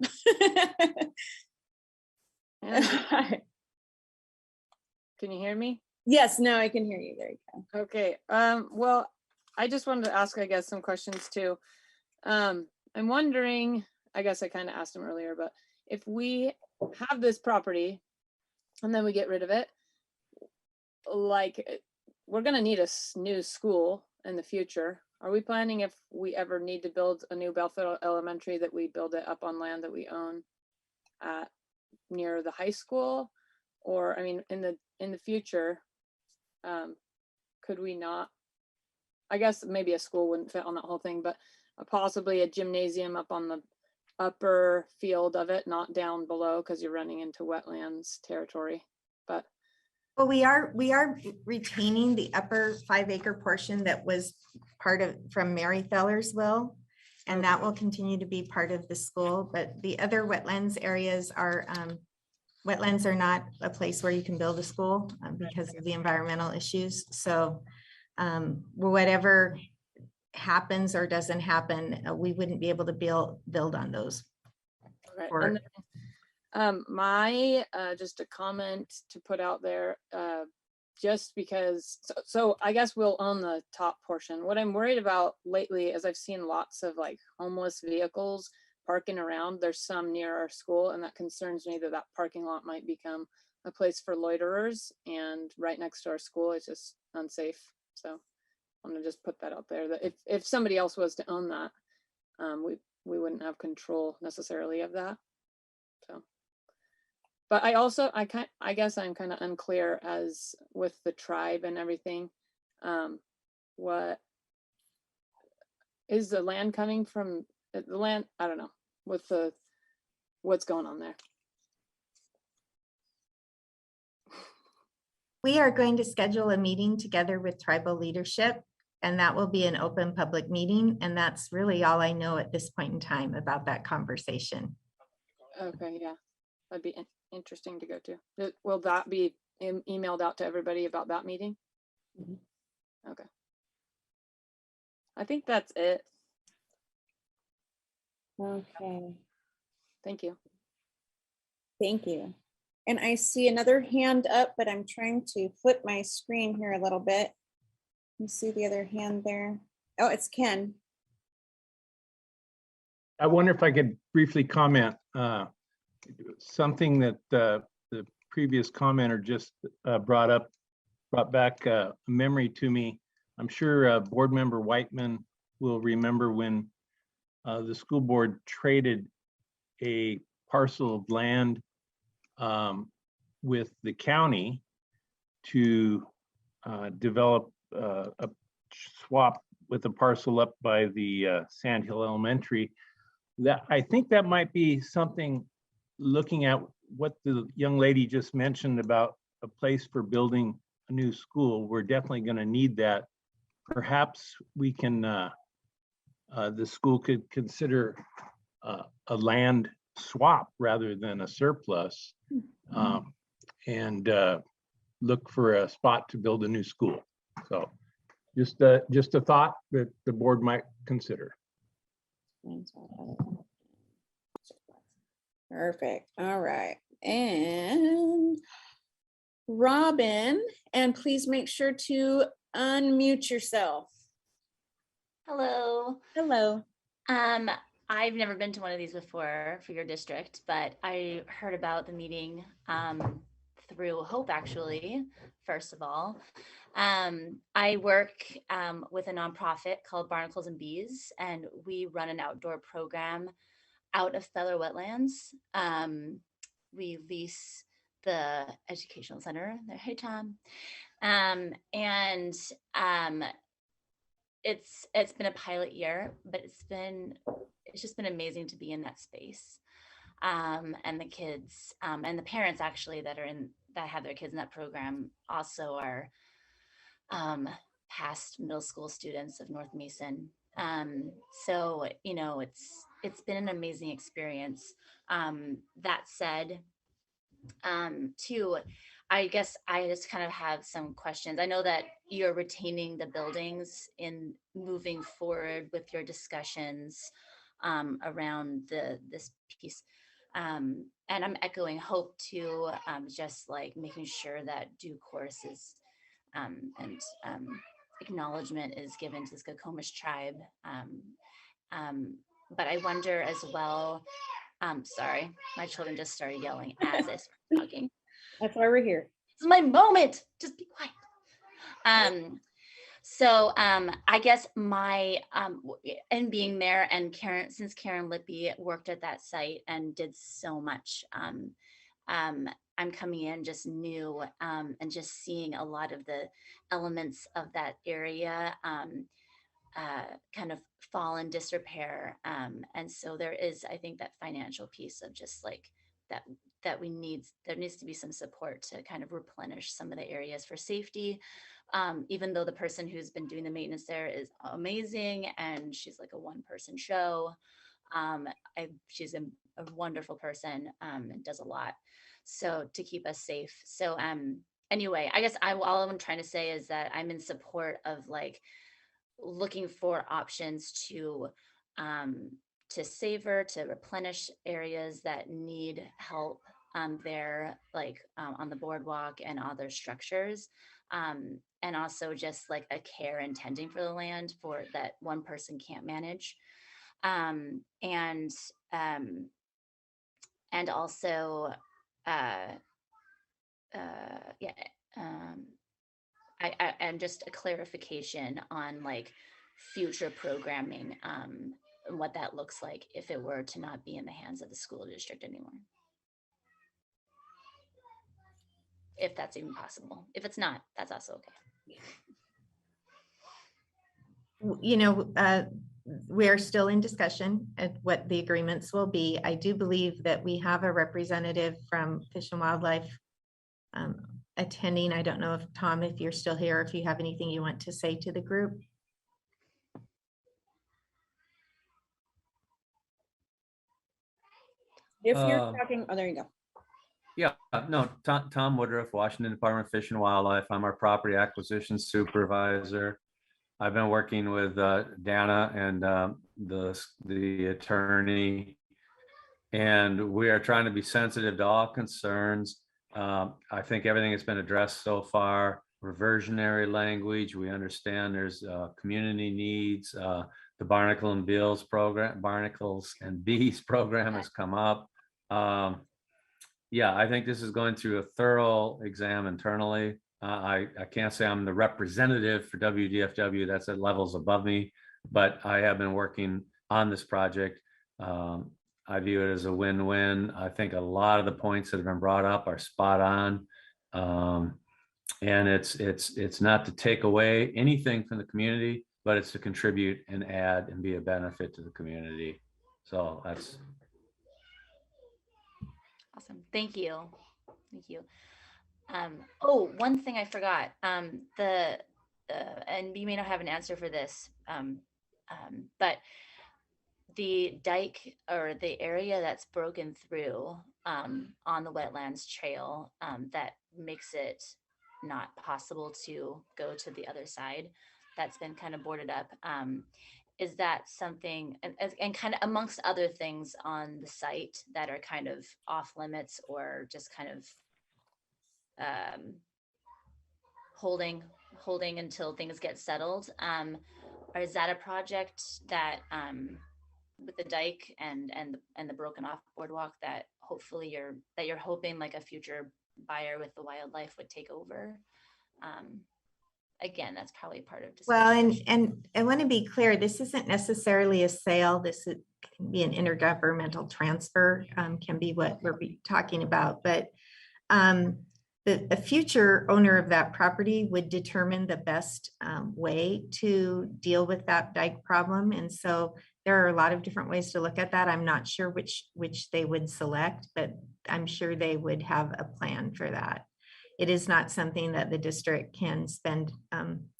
Can you hear me? Yes, no, I can hear you. There you go. Okay. Well, I just wanted to ask, I guess, some questions too. I'm wondering, I guess I kind of asked him earlier, but if we have this property and then we get rid of it, like we're going to need a new school in the future. Are we planning, if we ever need to build a new Belfield Elementary, that we build it up on land that we own at near the high school? Or, I mean, in the future, could we not, I guess maybe a school wouldn't fit on that whole thing, but possibly a gymnasium up on the upper field of it, not down below, because you're running into wetlands territory. But well, we are retaining the upper 5-acre portion that was part of from Mary Thaler's will, and that will continue to be part of the school. But the other wetlands areas are wetlands are not a place where you can build a school because of the environmental issues. So whatever happens or doesn't happen, we wouldn't be able to build on those. right. Or, And then, my just a comment to put out there, just because, so I guess we'll own the top portion. What I'm worried about lately is I've seen lots of like homeless vehicles parking around. There's some near our school, and that concerns me that that parking lot might become a place for loiterers, and right next to our school is just unsafe. So I'm gonna just put that out there, that if somebody else was to own that, we wouldn't have control necessarily of that. So, but I guess I'm kind of unclear as with the tribe and everything. What is the land coming from? The land, I don't know, with what's going on there. we are going to schedule a meeting together with tribal leadership and that will be an open public meeting. And that's really all I know at this point in time about that conversation. Okay, yeah, that'd be interesting to go to. Will that be emailed out to everybody about that meeting? Mhm. Okay. I think that's it. Okay, Thank you. thank you. And I see another hand up, but I'm trying to flip my screen here a little bit. You see the other hand there? Oh, it's Ken. I wonder if I could briefly comment, something that the previous commenter just brought back a memory to me. I'm sure Board Member Whiteman will remember when the school board traded a parcel of land with the county to develop a swap with a parcel up by the Sand Hill Elementary. That I think that might be something, looking at what the young lady just mentioned about a place for building a new school. We're definitely going to need that. Perhaps we can, the school could consider a land swap rather than a surplus, and look for a spot to build a new school. So just a thought that the board might consider. Perfect. All right. And Robin, and please make sure to unmute yourself. Hello. Hello. I've never been to one of these before for your district, but I heard about the meeting through Hope, actually, first of all. I work with a nonprofit called Barnacles and Bees, and we run an outdoor program out of Feller Wetlands. We lease the educational center there. Hey, Tom. It's been a pilot year, but it's just been amazing to be in that space. And the kids and the parents actually that have their kids in that program also are past middle school students of North Mason. So, you know, it's been an amazing experience. That said, too, I guess I just kind of have some questions. I know that you're retaining the buildings in moving forward with your discussions around this piece. And I'm echoing Hope too, just like making sure that due course is and acknowledgement is given to the Skokomish tribe. But I wonder as well, sorry, my children just started yelling as I started talking. That's why we're here. It's my moment. Just be quiet. So I guess my and being there, and Karen, since Karen Lippy worked at that site and did so much, I'm coming in just new and just seeing a lot of the elements of that area kind of fall in disrepair. And so there is, I think, that financial piece of just like that there needs to be some support to kind of replenish some of the areas for safety. Even though the person who's been doing the maintenance there is amazing and she's like a one-person show. She's a wonderful person and does a lot. So to keep us safe. So anyway, I guess all I'm trying to say is that I'm in support of like looking for options to savor, to replenish areas that need help there, like on the boardwalk and other structures. And also just like a care and tending for the land for that one person can't manage. And also, and just a clarification on like future programming, and what that looks like if it were to not be in the hands of the school district anymore. If that's even possible. If it's not, that's also okay. You know, we're still in discussion at what the agreements will be. I do believe that we have a representative from Fish and Wildlife attending. I don't know if Tom, if you're still here, if you have anything you want to say to the group. If you're talking, oh, there you go. Yeah, no, Tom Woodruff, Washington Department of Fish and Wildlife. I'm our property acquisition supervisor. I've been working with Dana and the attorney, and we are trying to be sensitive to all concerns. I think everything has been addressed so far. Reversionary language, we understand there's community needs. The Barnacle and Bees program, Barnacles and Bees program has come up. Yeah, I think this is going through a thorough exam internally. I can't say I'm the representative for WDFW, that's at levels above me, but I have been working on this project. I view it as a win-win. I think a lot of the points that have been brought up are spot on. And it's not to take away anything from the community, but it's to contribute and add and be a benefit to the community. So that's Awesome. Thank you. Thank you. Oh, one thing I forgot. And you may not have an answer for this, but the dike or the area that's broken through on the wetlands trail that makes it not possible to go to the other side, that's been kind of boarded up. Is that something, and kind of amongst other things on the site that are kind of off limits or just kind of holding until things get settled? Or is that a project that with the dike and the broken off boardwalk that hopefully you're hoping like a future buyer with the wildlife would take over? Again, that's probably part of discussion. Well, and I want to be clear, this isn't necessarily a sale. This can be an intergovernmental transfer, can be what we're talking about. But a future owner of that property would determine the best way to deal with that dike problem. And so there are a lot of different ways to look at that. I'm not sure which they would select, but I'm sure they would have a plan for that. It is not something that the district can spend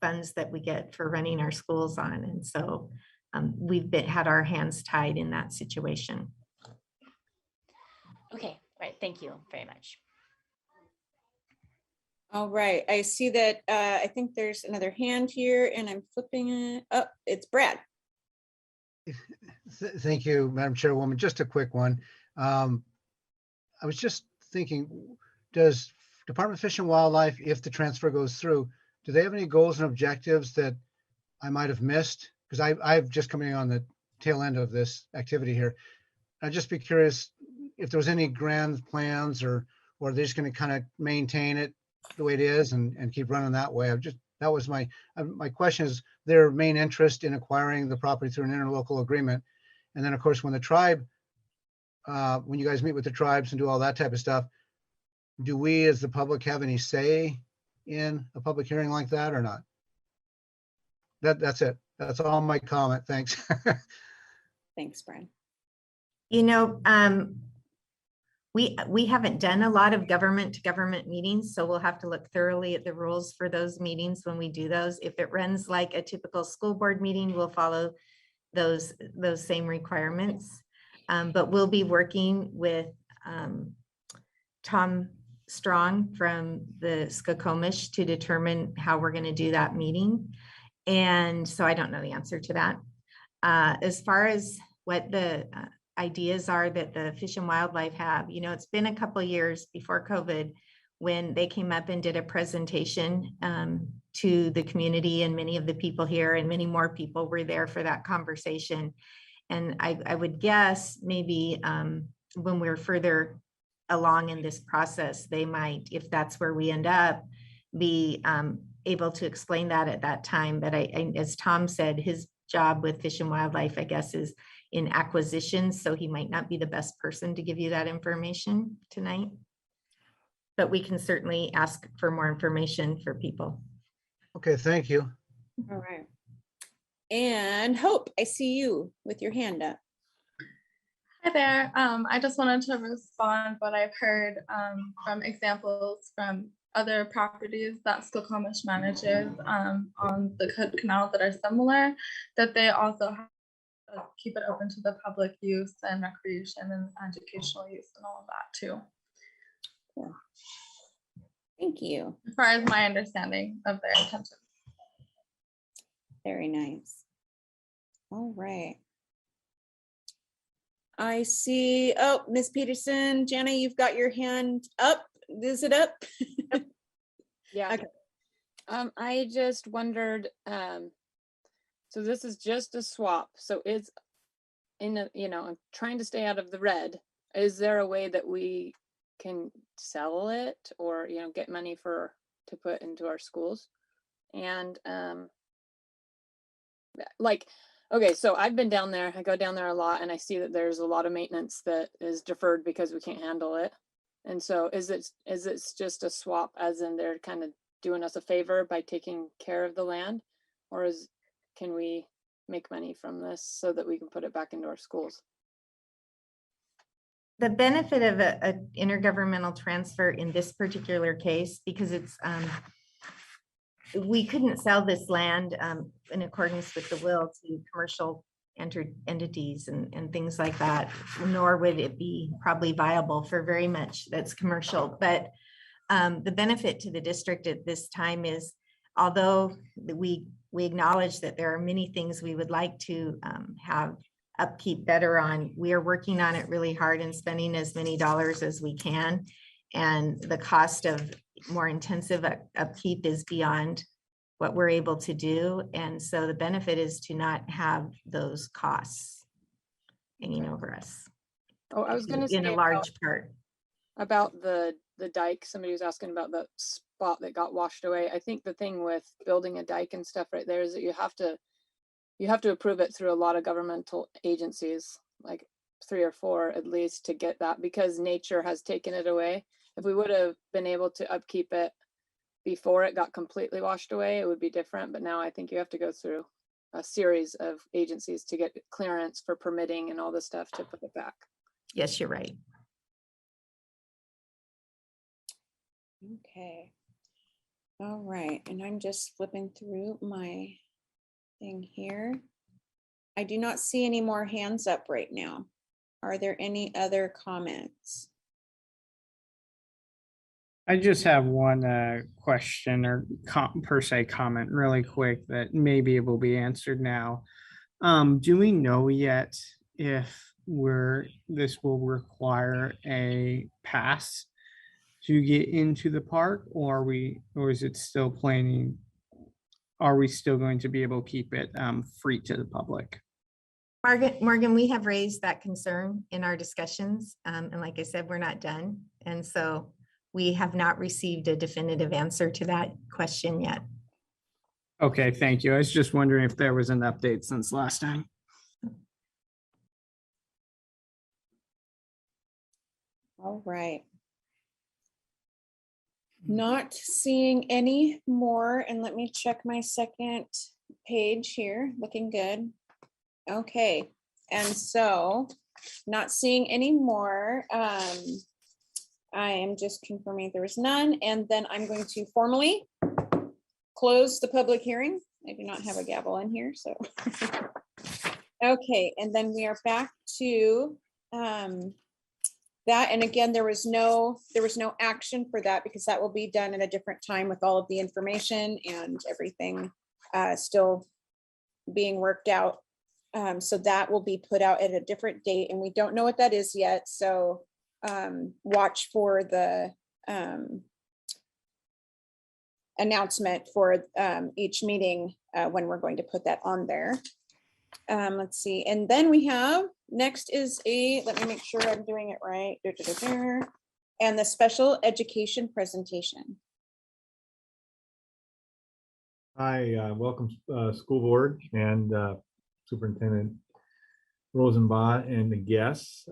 funds that we get for running our schools on. And so we've had our hands tied in that situation. Okay, right. Thank you very much. All right, I see that I think there's another hand here and I'm flipping it up. It's Brad. Thank you, Madam Chairwoman. Just a quick one. I was just thinking, does Department of Fish and Wildlife, if the transfer goes through, do they have any goals and objectives that I might have missed? Because I've just coming on the tail end of this activity here. I'd just be curious if there was any grand plans or they're just going to kind of maintain it the way it is and keep running that way. That was my question is their main interest in acquiring the property through an interlocal agreement. And then of course, when the tribe, when you guys meet with the tribes and do all that type of stuff, do we as the public have any say in a public hearing like that or not? That's it. That's all my comment. Thanks. Thanks, Brian. You know, we haven't done a lot of government to government meetings, so we'll have to look thoroughly at the rules for those meetings when we do those. If it runs like a typical school board meeting, we'll follow those same requirements. But we'll be working with Tom Strong from the Skokomish to determine how we're going to do that meeting. And so I don't know the answer to that. As far as what the ideas are that the Fish and Wildlife have, you know, it's been a couple of years before COVID when they came up and did a presentation to the community, and many of the people here and many more people were there for that conversation. And I would guess maybe when we're further along in this process, they might, if that's where we end up, be able to explain that at that time. But as Tom said, his job with Fish and Wildlife, I guess, is in acquisitions, so he might not be the best person to give you that information tonight. But we can certainly ask for more information for people. Okay, thank you. All right. And Hope, I see you with your hand up. Hi there. I just wanted to respond what I've heard from examples from other properties that Skokomish manages on the canal that are similar, that they also have keep it open to the public use and recreation and educational use and all of that too. Thank you. As far as my understanding of their intention. Very nice. All right. I see, oh, Ms. Peterson, Jana, you've got your hand up. Is it up? Yeah. Okay. I just wondered, so this is just a swap. So it's in a, I'm trying to stay out of the red. Is there a way that we can sell it or, get money to put into our schools? And okay, so I've been down there, I go down there a lot and I see that there's a lot of maintenance that is deferred because we can't handle it. And so is it just a swap, as in they're kind of doing us a favor by taking care of the land? Or can we make money from this so that we can put it back into our schools? The benefit of a intergovernmental transfer in this particular case, because it's, we couldn't sell this land in accordance with the will to commercial entities and things like that, nor would it be probably viable for very much that's commercial. But the benefit to the district at this time is, although we acknowledge that there are many things we would like to have upkeep better on, we are working on it really hard and spending as many dollars as we can. And the cost of more intensive upkeep is beyond what we're able to do. And so the benefit is to not have those costs hanging over us. Oh, I was going to say in a large part about the dike. Somebody was asking about the spot that got washed away. I think the thing with building a dike and stuff right there is that you have to approve it through a lot of governmental agencies, like 3 or 4 at least, to get that, because nature has taken it away. If we would have been able to upkeep it before it got completely washed away, it would be different. But now I think you have to go through a series of agencies to get clearance for permitting and all this stuff to put it back. Yes, you're right. Okay. All right. And I'm just flipping through my thing here. I do not see any more hands up right now. Are there any other comments? I just have one question or per se comment really quick that maybe it will be answered now. Do we know yet if this will require a pass to get into the park, or is it still planning? Are we still going to be able to keep it free to the public? Morgan, we have raised that concern in our discussions. And like I said, we're not done. And so we have not received a definitive answer to that question yet. Okay, thank you. I was just wondering if there was an update since last time. All right. Not seeing any more, and let me check my second page here. Looking good. Okay, and so not seeing any more. I am just confirming there is none, and then I'm going to formally close the public hearing. I do not have a gavel in here, so. Okay, and then we are back to that. And again, there was no action for that because that will be done at a different time with all of the information and everything still being worked out. So that will be put out at a different date, and we don't know what that is yet. So watch for the announcement for each meeting when we're going to put that on there. Let's see. And then we have, next is let me make sure I'm doing it right. And the special education presentation. Hi, welcome school board and Superintendent Rosenbach and the guests.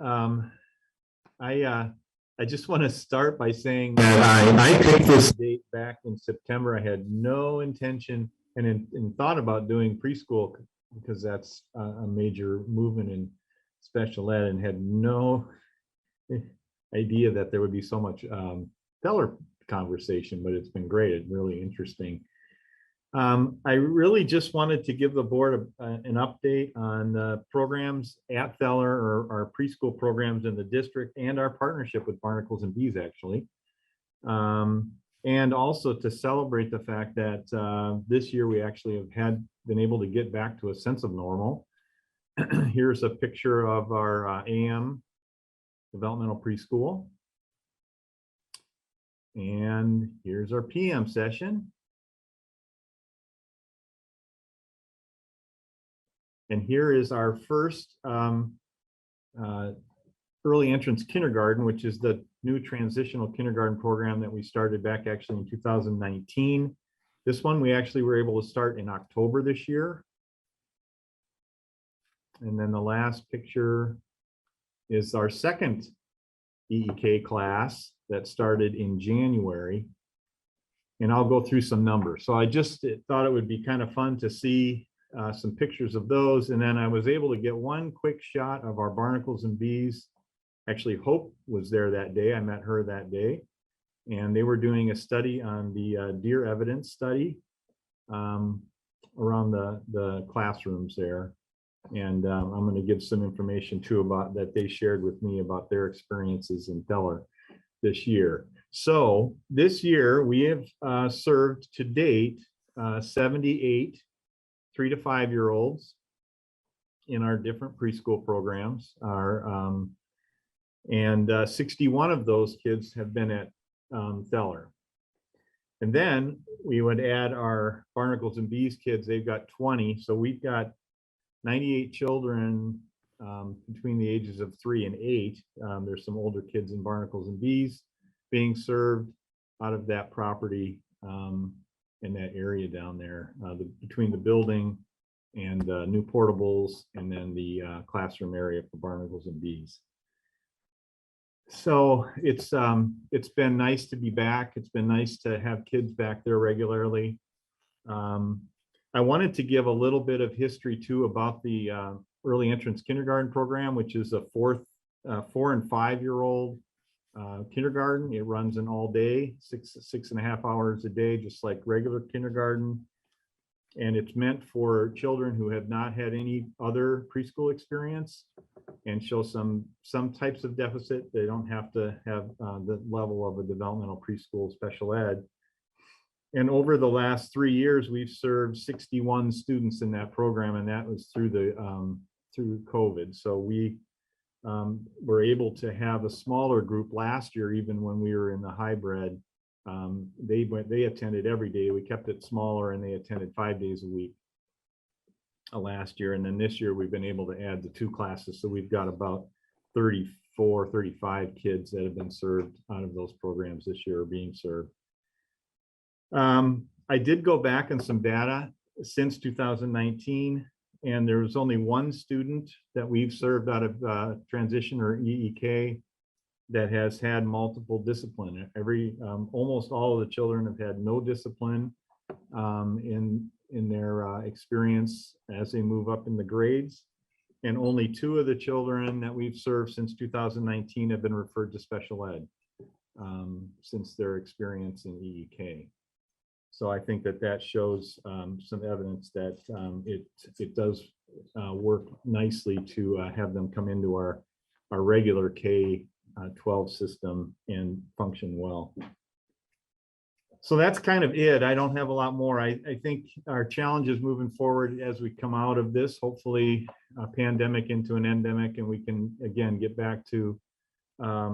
I just want to start by saying that I picked this date back in September. I had no intention and thought about doing preschool because that's a major movement in special ed, and had no idea that there would be so much stellar conversation, but it's been great and really interesting. I really just wanted to give the board an update on the programs at Feller, or our preschool programs in the district, and our partnership with Barnacles and Bees, actually. And also to celebrate the fact that this year we actually have been able to get back to a sense of normal. Here's a picture of our AM developmental preschool. And here's our PM session. And here is our first early entrance kindergarten, which is the new transitional kindergarten program that we started back actually in 2019. This one we actually were able to start in October this year. And then the last picture is our second EEK class that started in January. And I'll go through some numbers. So I just thought it would be kind of fun to see some pictures of those. And then I was able to get one quick shot of our Barnacles and Bees. Actually, Hope was there that day. I met her that day. And they were doing a study on the deer evidence study around the classrooms there. And I'm going to give some information too about that they shared with me about their experiences in Feller this year. So this year we have served to date 78 3 to 5 year olds in our different preschool programs. And 61 of those kids have been at Feller. And then we would add our Barnacles and Bees kids. They've got 20. So we've got 98 children between the ages of 3 and 8. There's some older kids in Barnacles and Bees being served out of that property in that area down there, between the building and new portables, and then the classroom area for Barnacles and Bees. So it's been nice to be back. It's been nice to have kids back there regularly. I wanted to give a little bit of history too about the early entrance kindergarten program, which is a 4 and 5 year old kindergarten. It runs an all day, 6.5 hours a day, just like regular kindergarten. And it's meant for children who have not had any other preschool experience and show some types of deficit. They don't have to have the level of a developmental preschool special ed. And over the last 3 years, we've served 61 students in that program, and that was through COVID. So we were able to have a smaller group last year, even when we were in the hybrid. They attended every day. We kept it smaller, and they attended 5 days a week last year. And then this year, we've been able to add the 2 classes. So we've got about 34, 35 kids that have been served out of those programs this year, are being served. I did go back in some data since 2019, and there was only 1 student that we've served out of transition or EEK that has had multiple discipline. Almost all of the children have had no discipline in their experience as they move up in the grades. And only 2 of the children that we've served since 2019 have been referred to special ed since their experience in EEK. So I think that shows some evidence that it does work nicely to have them come into our regular K-12 system and function well. So that's kind of it. I don't have a lot more. I think our challenges moving forward as we come out of this, hopefully a pandemic into an endemic, and we can again get back to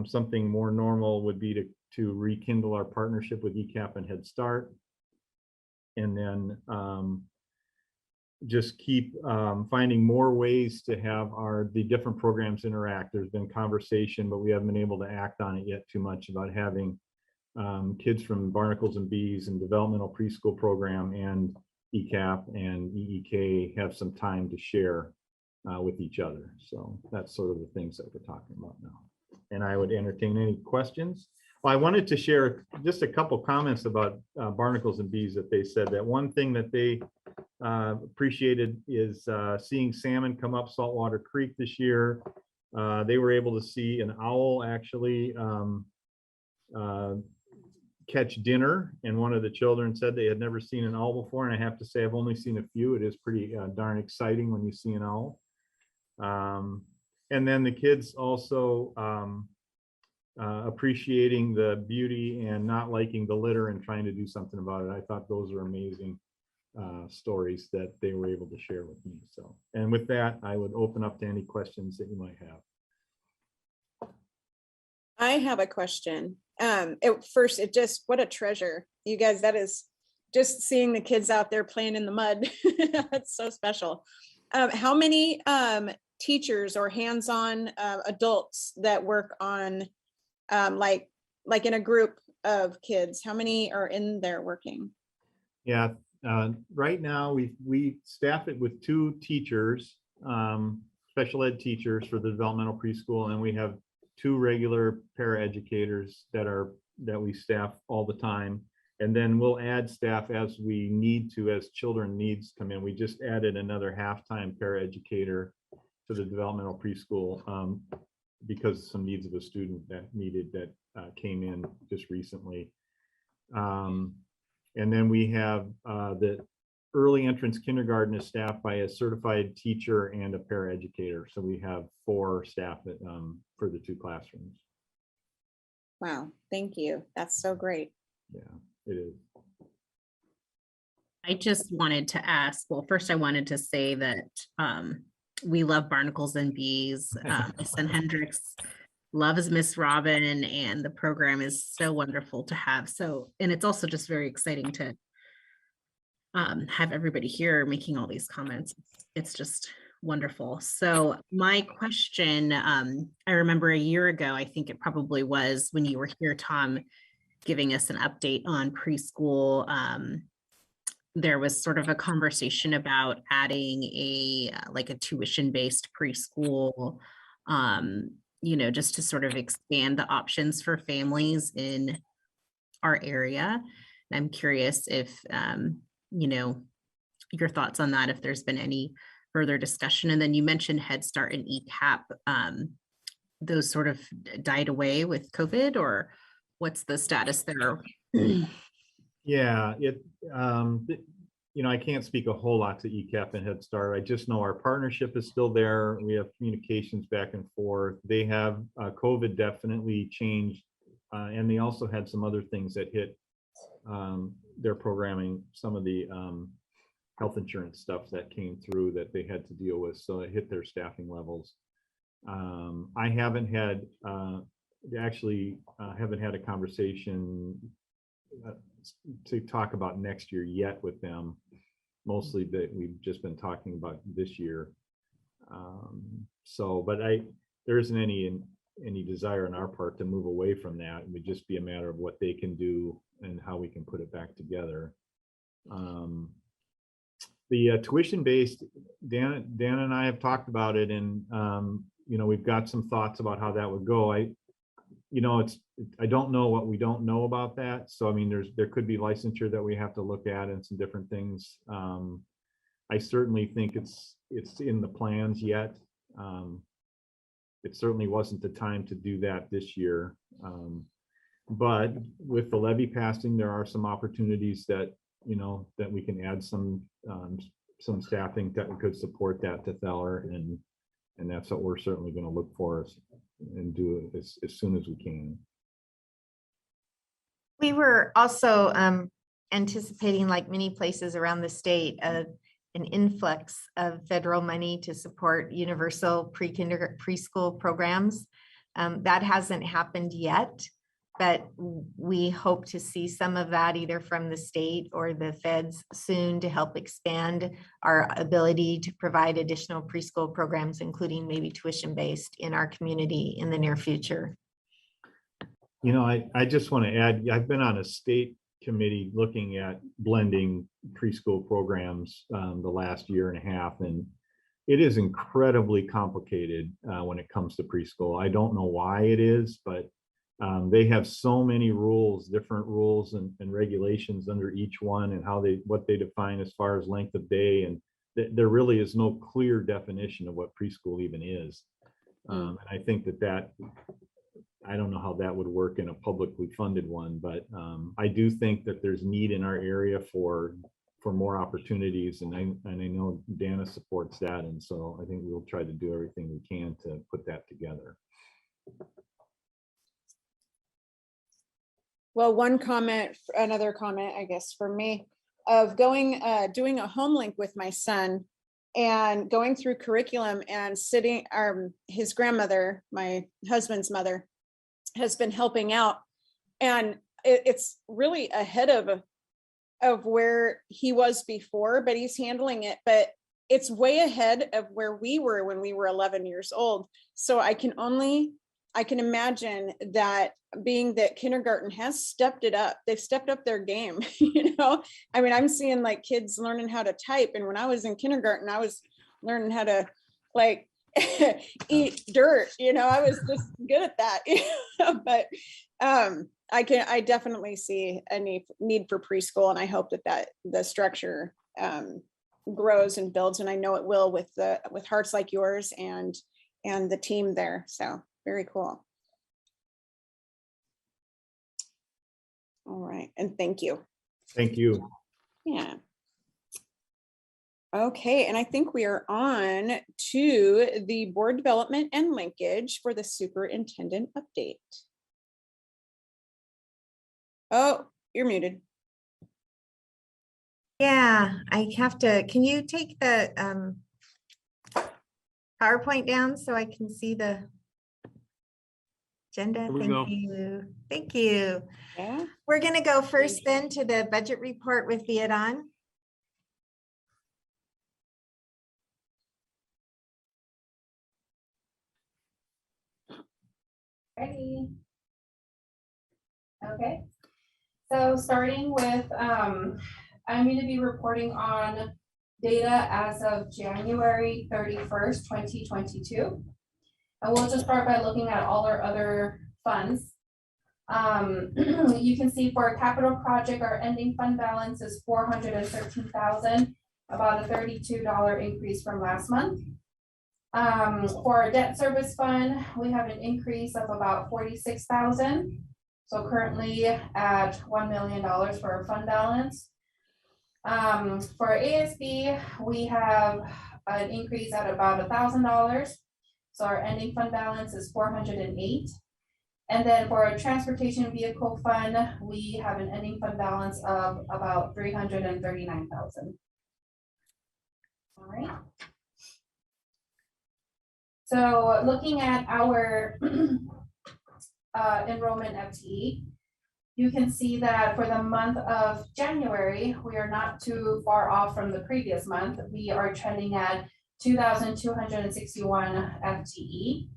something more normal, would be to rekindle our partnership with Ecap and Head Start. And then just keep finding more ways to have the different programs interact. There's been conversation, but we haven't been able to act on it yet too much, about having kids from Barnacles and Bees and developmental preschool program and Ecap and EEK have some time to share with each other. So that's sort of the things that we're talking about now. And I would entertain any questions. Well, I wanted to share just a couple comments about Barnacles and Bees that they said. That one thing that they appreciated is seeing salmon come up Saltwater Creek this year. They were able to see an owl actually catch dinner, and one of the children said they had never seen an owl before, and I have to say I've only seen a few. It is pretty darn exciting when you see an owl. And then the kids also appreciating the beauty and not liking the litter and trying to do something about it. I thought those are amazing stories that they were able to share with me. So, and with that, I would open up to any questions that you might have. I have a question. First, what a treasure. You guys, that is just seeing the kids out there playing in the mud. That's so special. How many teachers or hands-on adults that work on like in a group of kids, how many are in there working? Yeah, right now we staff it with 2 teachers, special ed teachers for the developmental preschool, and we have 2 regular paraeducators that we staff all the time. And then we'll add staff as we need to, as children needs come in. We just added another half-time paraeducator to the developmental preschool because of some needs of a student that came in just recently. And then we have the early entrance kindergarten is staffed by a certified teacher and a paraeducator. So we have 4 staff for the 2 classrooms. Wow, thank you. That's so great. Yeah, it is. I just wanted to ask, well, first I wanted to say that we love barnacles and bees. My son Hendrix loves Miss Robin, and the program is so wonderful to have. So, and it's also just very exciting to have everybody here making all these comments. It's just wonderful. So my question, I remember a year ago, I think it probably was when you were here, Tom, giving us an update on preschool. There was sort of a conversation about adding like a tuition-based preschool, just to sort of expand the options for families in our area. And I'm curious if, your thoughts on that, if there's been any further discussion. And then you mentioned Head Start and Ecap. Those sort of died away with COVID, or what's the status there? Yeah, I can't speak a whole lot to Ecap and Head Start. I just know our partnership is still there. We have communications back and forth. They have COVID definitely changed, and they also had some other things that hit their programming, some of the health insurance stuff that came through that they had to deal with. So it hit their staffing levels. I haven't had haven't had a conversation to talk about next year yet with them. Mostly that we've just been talking about this year. But there isn't any desire on our part to move away from that. It would just be a matter of what they can do and how we can put it back together. The tuition-based, Dan and I have talked about it, and we've got some thoughts about how that would go. I don't know what we don't know about that. So I mean, there could be licensure that we have to look at and some different things. I certainly think it's in the plans yet. It certainly wasn't the time to do that this year. But with the levy passing, there are some opportunities that we can add some staffing that could support that to Feller, and that's what we're certainly going to look for and do it as soon as we can. We were also anticipating, like many places around the state, an influx of federal money to support universal preschool programs. That hasn't happened yet, but we hope to see some of that either from the state or the feds soon to help expand our ability to provide additional preschool programs, including maybe tuition-based in our community in the near future. I just want to add, I've been on a state committee looking at blending preschool programs the last year and a half, and it is incredibly complicated when it comes to preschool. I don't know why it is, but they have so many rules, different rules and regulations under each one, and what they define as far as length of day, and there really is no clear definition of what preschool even is. And I think that I don't know how that would work in a publicly funded one, but I do think that there's need in our area for more opportunities, and I know Dana supports that, and so I think we'll try to do everything we can to put that together. Well, one comment, another comment, I guess, for me, of going, doing a home link with my son and going through curriculum and sitting, his grandmother, my husband's mother, has been helping out. And it's really ahead of where he was before, but he's handling it. But it's way ahead of where we were when we were 11 years old. So I can imagine that, being that kindergarten has stepped it up, they've stepped up their game. You know, I mean, I'm seeing like kids learning how to type. And when I was in kindergarten, I was learning how to like eat dirt, you know, I was just good at that. But I definitely see a need for preschool, and I hope that the structure grows and builds, and I know it will with hearts like yours and the team there. So very cool. All right, and thank you. Thank you. Yeah. Okay, and I think we are on to the board development and linkage for the superintendent update. Oh, you're muted. Yeah, I have to, can you take the PowerPoint down so I can see the agenda? Thank you. Thank you. Yeah. We're going to go first then to the budget report with Vietnam. Ready. Okay. So starting with, I'm going to be reporting on data as of January 31st, 2022. And we'll just start by looking at all our other funds. You can see for a capital project, our ending fund balance is $413,000, about a $32 increase from last month. For our debt service fund, we have an increase of about $46,000. So currently at $1 million for our fund balance. For our ASB, we have an increase at about $1,000. So our ending fund balance is $408,000. And then for our transportation vehicle fund, we have an ending fund balance of about $339,000. All right. So looking at our enrollment FTE, you can see that for the month of January, we are not too far off from the previous month. We are trending at 2,261 FTE.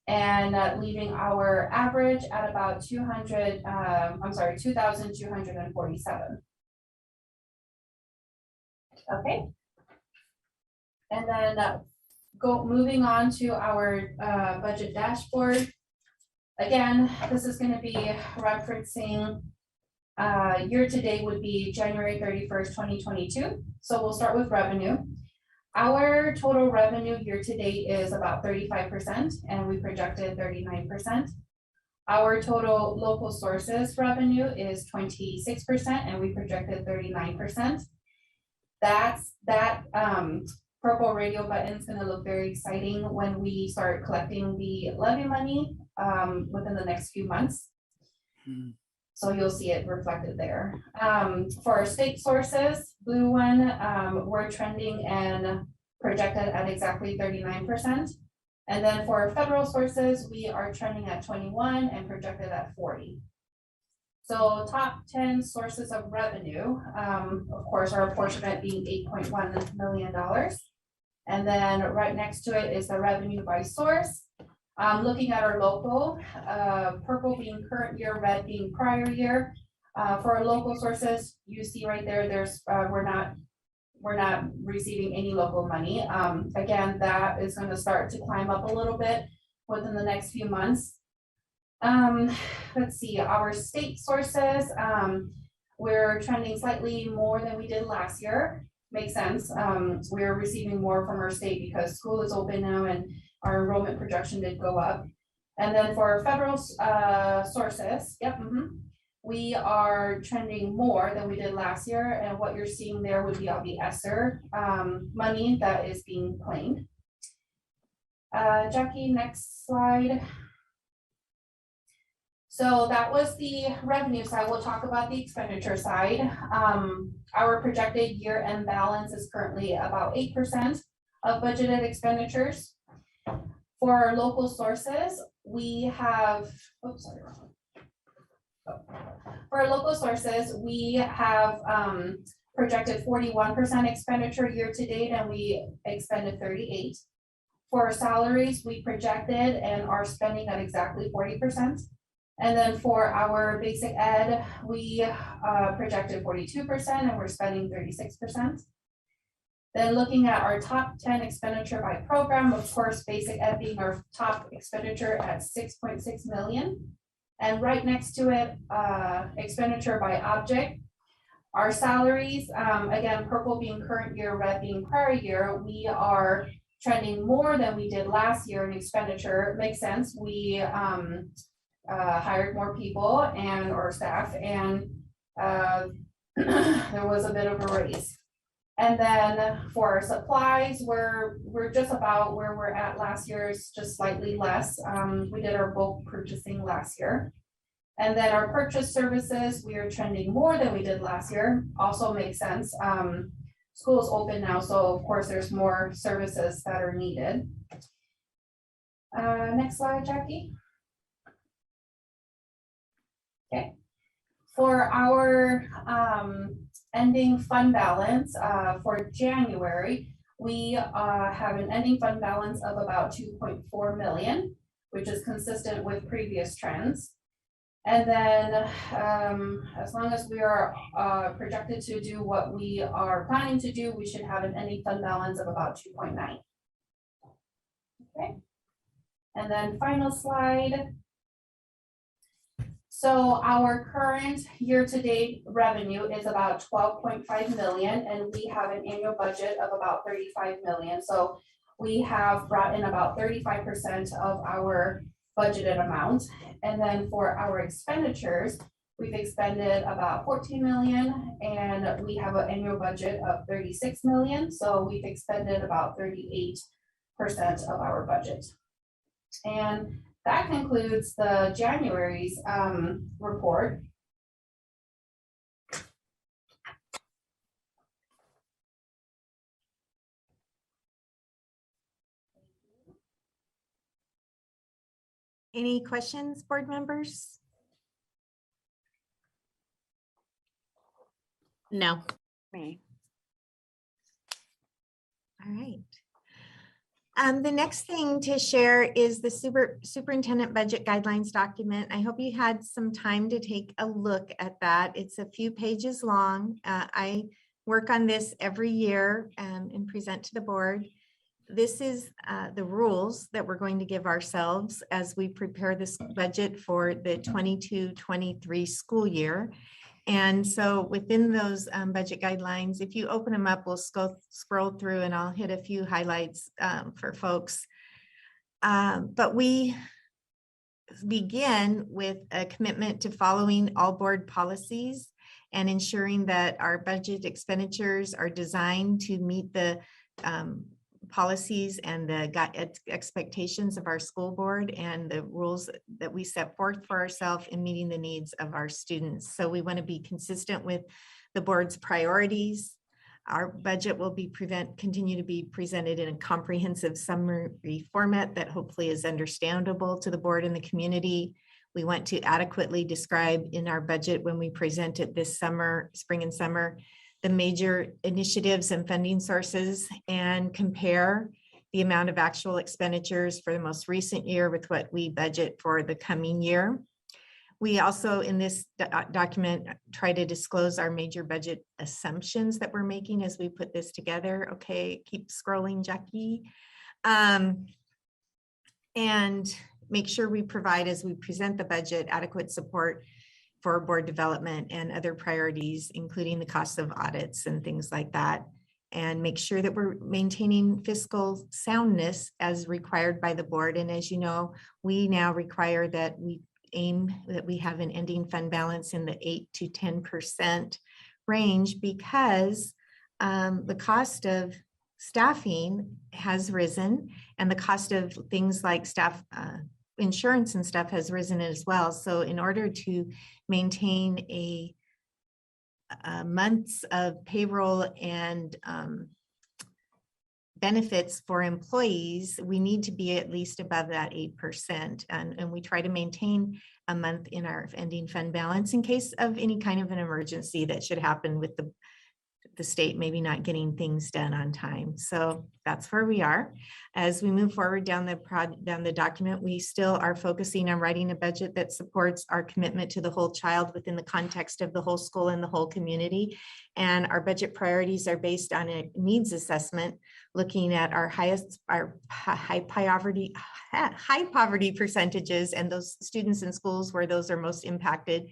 And leaving our average at about 2,247. Okay. And then moving on to our budget dashboard. Again, this is going to be referencing year-to-date would be January 31st, 2022. So we'll start with revenue. Our total revenue year-to-date is about 35%, and we projected 39%. Our total local sources revenue is 26%, and we projected 39%. That purple radio button is going to look very exciting when we start collecting the levy money within the next few months. So you'll see it reflected there. For our state sources, blue one, we're trending and projected at exactly 39%. And then for our federal sources, we are trending at 21 and projected at 40. So top 10 sources of revenue, of course, our portion of it being $8.1 million. And then right next to it is the revenue by source. Looking at our local, purple being current year, red being prior year. For our local sources, you see right there, there's we're not receiving any local money. Again, that is going to start to climb up a little bit within the next few months. Let's see, our state sources, we're trending slightly more than we did last year. Makes sense. We're receiving more from our state because school is open now and our enrollment projection did go up. And then for federal sources, yep, we are trending more than we did last year. And what you're seeing there would be all the ESSER money that is being claimed. Jackie, next slide. So that was the revenue side. We'll talk about the expenditure side. Our projected year-end balance is currently about 8% of budgeted expenditures. For our local sources, we have, oops, sorry, wrong. For our local sources, we have projected 41% expenditure year to date, and we expended 38. For our salaries, we projected and are spending at exactly 40%. And then for our basic ed, we projected 42% and we're spending 36%. Then looking at our top 10 expenditure by program, of course, basic ed being our top expenditure at 6.6 million. And right next to it, expenditure by object. Our salaries, again, purple being current year, red being prior year, we are trending more than we did last year in expenditure. It makes sense. We hired more people and or staff, and there was a bit of a raise. And then for our supplies, we're just about where we're at last year's, just slightly less. We did our bulk purchasing last year. And then our purchase services, we are trending more than we did last year. Also makes sense. School's open now, so of course there's more services that are needed. Next slide, Jackie. Okay. For our ending fund balance for January, we have an ending fund balance of about 2.4 million, which is consistent with previous trends. And then as long as we are projected to do what we are planning to do, we should have an ending fund balance of about 2.9. Okay. And then final slide. So our current year-to-date revenue is about 12.5 million, and we have an annual budget of about 35 million. So we have brought in about 35% of our budgeted amount. And then for our expenditures, we've expended about 14 million, and we have an annual budget of 36 million. So we've expended about 38% of our budget. And that concludes the January's report. Any questions, board members? No. Me. All right. The next thing to share is the superintendent budget guidelines document. I hope you had some time to take a look at that. It's a few pages long. I work on this every year and present to the board. This is the rules that we're going to give ourselves as we prepare this budget for the 22-23 school year. And so within those budget guidelines, if you open them up, we'll scroll through and I'll hit a few highlights for folks. But we begin with a commitment to following all board policies and ensuring that our budget expenditures are designed to meet the policies and the expectations of our school board and the rules that we set forth for ourselves in meeting the needs of our students. So we want to be consistent with the board's priorities. Our budget will be continue to be presented in a comprehensive summary format that hopefully is understandable to the board and the community. We want to adequately describe in our budget when we present it this summer, spring and summer, the major initiatives and funding sources and compare the amount of actual expenditures for the most recent year with what we budget for the coming year. We also in this document try to disclose our major budget assumptions that we're making as we put this together. Okay, keep scrolling, Jackie. And make sure we provide, as we present the budget, adequate support for board development and other priorities, including the cost of audits and things like that. and make sure that we're maintaining fiscal soundness as required by the board. And as you know, we now require that we have an ending fund balance in the 8 to 10% range, because the cost of staffing has risen, and the cost of things like staff insurance and stuff has risen as well. So in order to maintain a months of payroll and benefits for employees, we need to be at least above that 8%. And we try to maintain a month in our ending fund balance in case of any kind of an emergency that should happen with the state maybe not getting things done on time. So that's where we are. As we move forward down the document, we still are focusing on writing a budget that supports our commitment to the whole child within the context of the whole school and the whole community. And our budget priorities are based on a needs assessment, looking at our high poverty percentages and those students in schools where those are most impacted,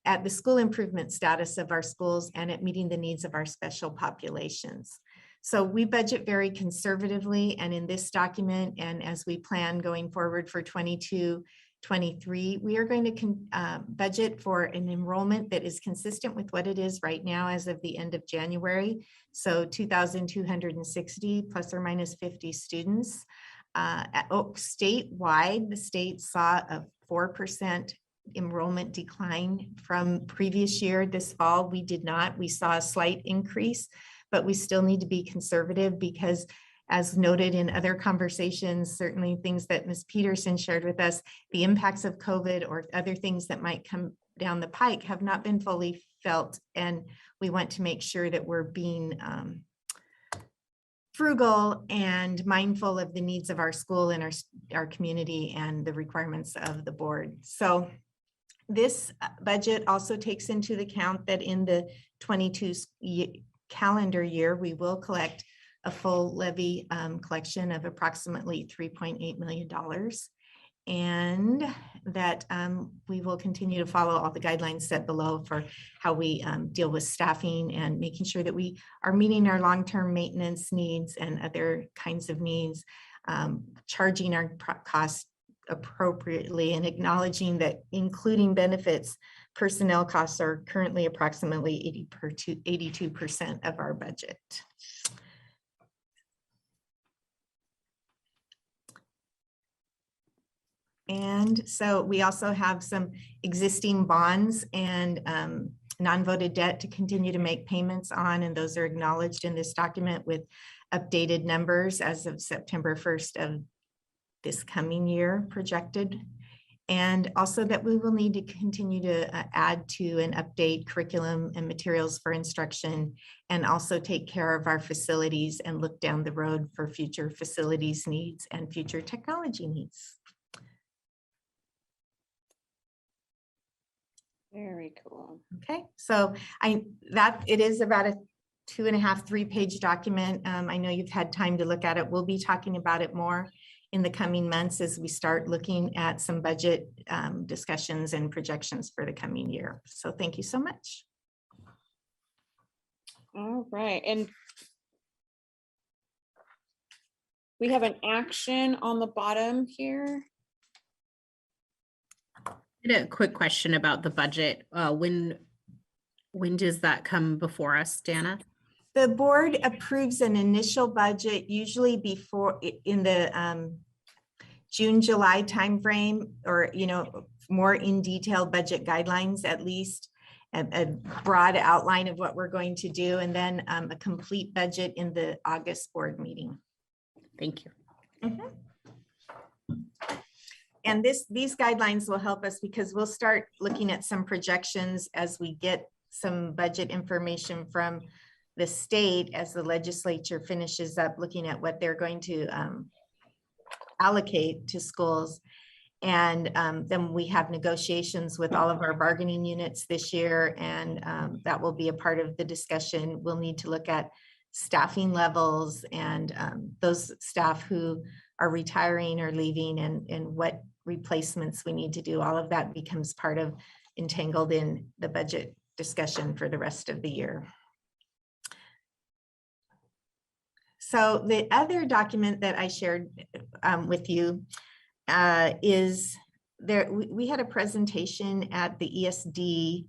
at the school improvement status of our schools, and at meeting the needs of our special populations. So we budget very conservatively, and in this document, and as we plan going forward for 22-23, we are going to budget for an enrollment that is consistent with what it is right now as of the end of January. So 2,260 plus or minus 50 students. Statewide, the state saw a 4% enrollment decline from previous year. This fall, we did not. We saw a slight increase, but we still need to be conservative because, as noted in other conversations, certainly things that Ms. Peterson shared with us, the impacts of COVID or other things that might come down the pike have not been fully felt. And we want to make sure that we're being frugal and mindful of the needs of our school and our community and the requirements of the board. So this budget also takes into account that in the 22 calendar year, we will collect a full levy collection of approximately $3.8 million. And that we will continue to follow all the guidelines set below for how we deal with staffing and making sure that we are meeting our long-term maintenance needs and other kinds of needs, charging our costs appropriately, and acknowledging that including benefits, personnel costs are currently approximately 82% of our budget. And so we also have some existing bonds and non-voted debt to continue to make payments on, and those are acknowledged in this document with updated numbers as of September 1st of this coming year projected. And also that we will need to continue to add to and update curriculum and materials for instruction, and also take care of our facilities and look down the road for future facilities needs and future technology needs. Very cool. Okay, so it is about a 2.5, 3-page document. I know you've had time to look at it. We'll be talking about it more in the coming months as we start looking at some budget discussions and projections for the coming year. So thank you so much. All right, and we have an action on the bottom here. I had a quick question about the budget. When does that come before us, Dana? The board approves an initial budget usually before in the June, July timeframe, or more in detail budget guidelines, at least a broad outline of what we're going to do, and then a complete budget in the August board meeting. Thank you. Mm-hmm. And these guidelines will help us because we'll start looking at some projections as we get some budget information from the state as the legislature finishes up looking at what they're going to allocate to schools. And then we have negotiations with all of our bargaining units this year, and that will be a part of the discussion. We'll need to look at staffing levels and those staff who are retiring or leaving, and what replacements we need to do. All of that becomes entangled in the budget discussion for the rest of the year. So the other document that I shared with you is there. We had a presentation at the ESD.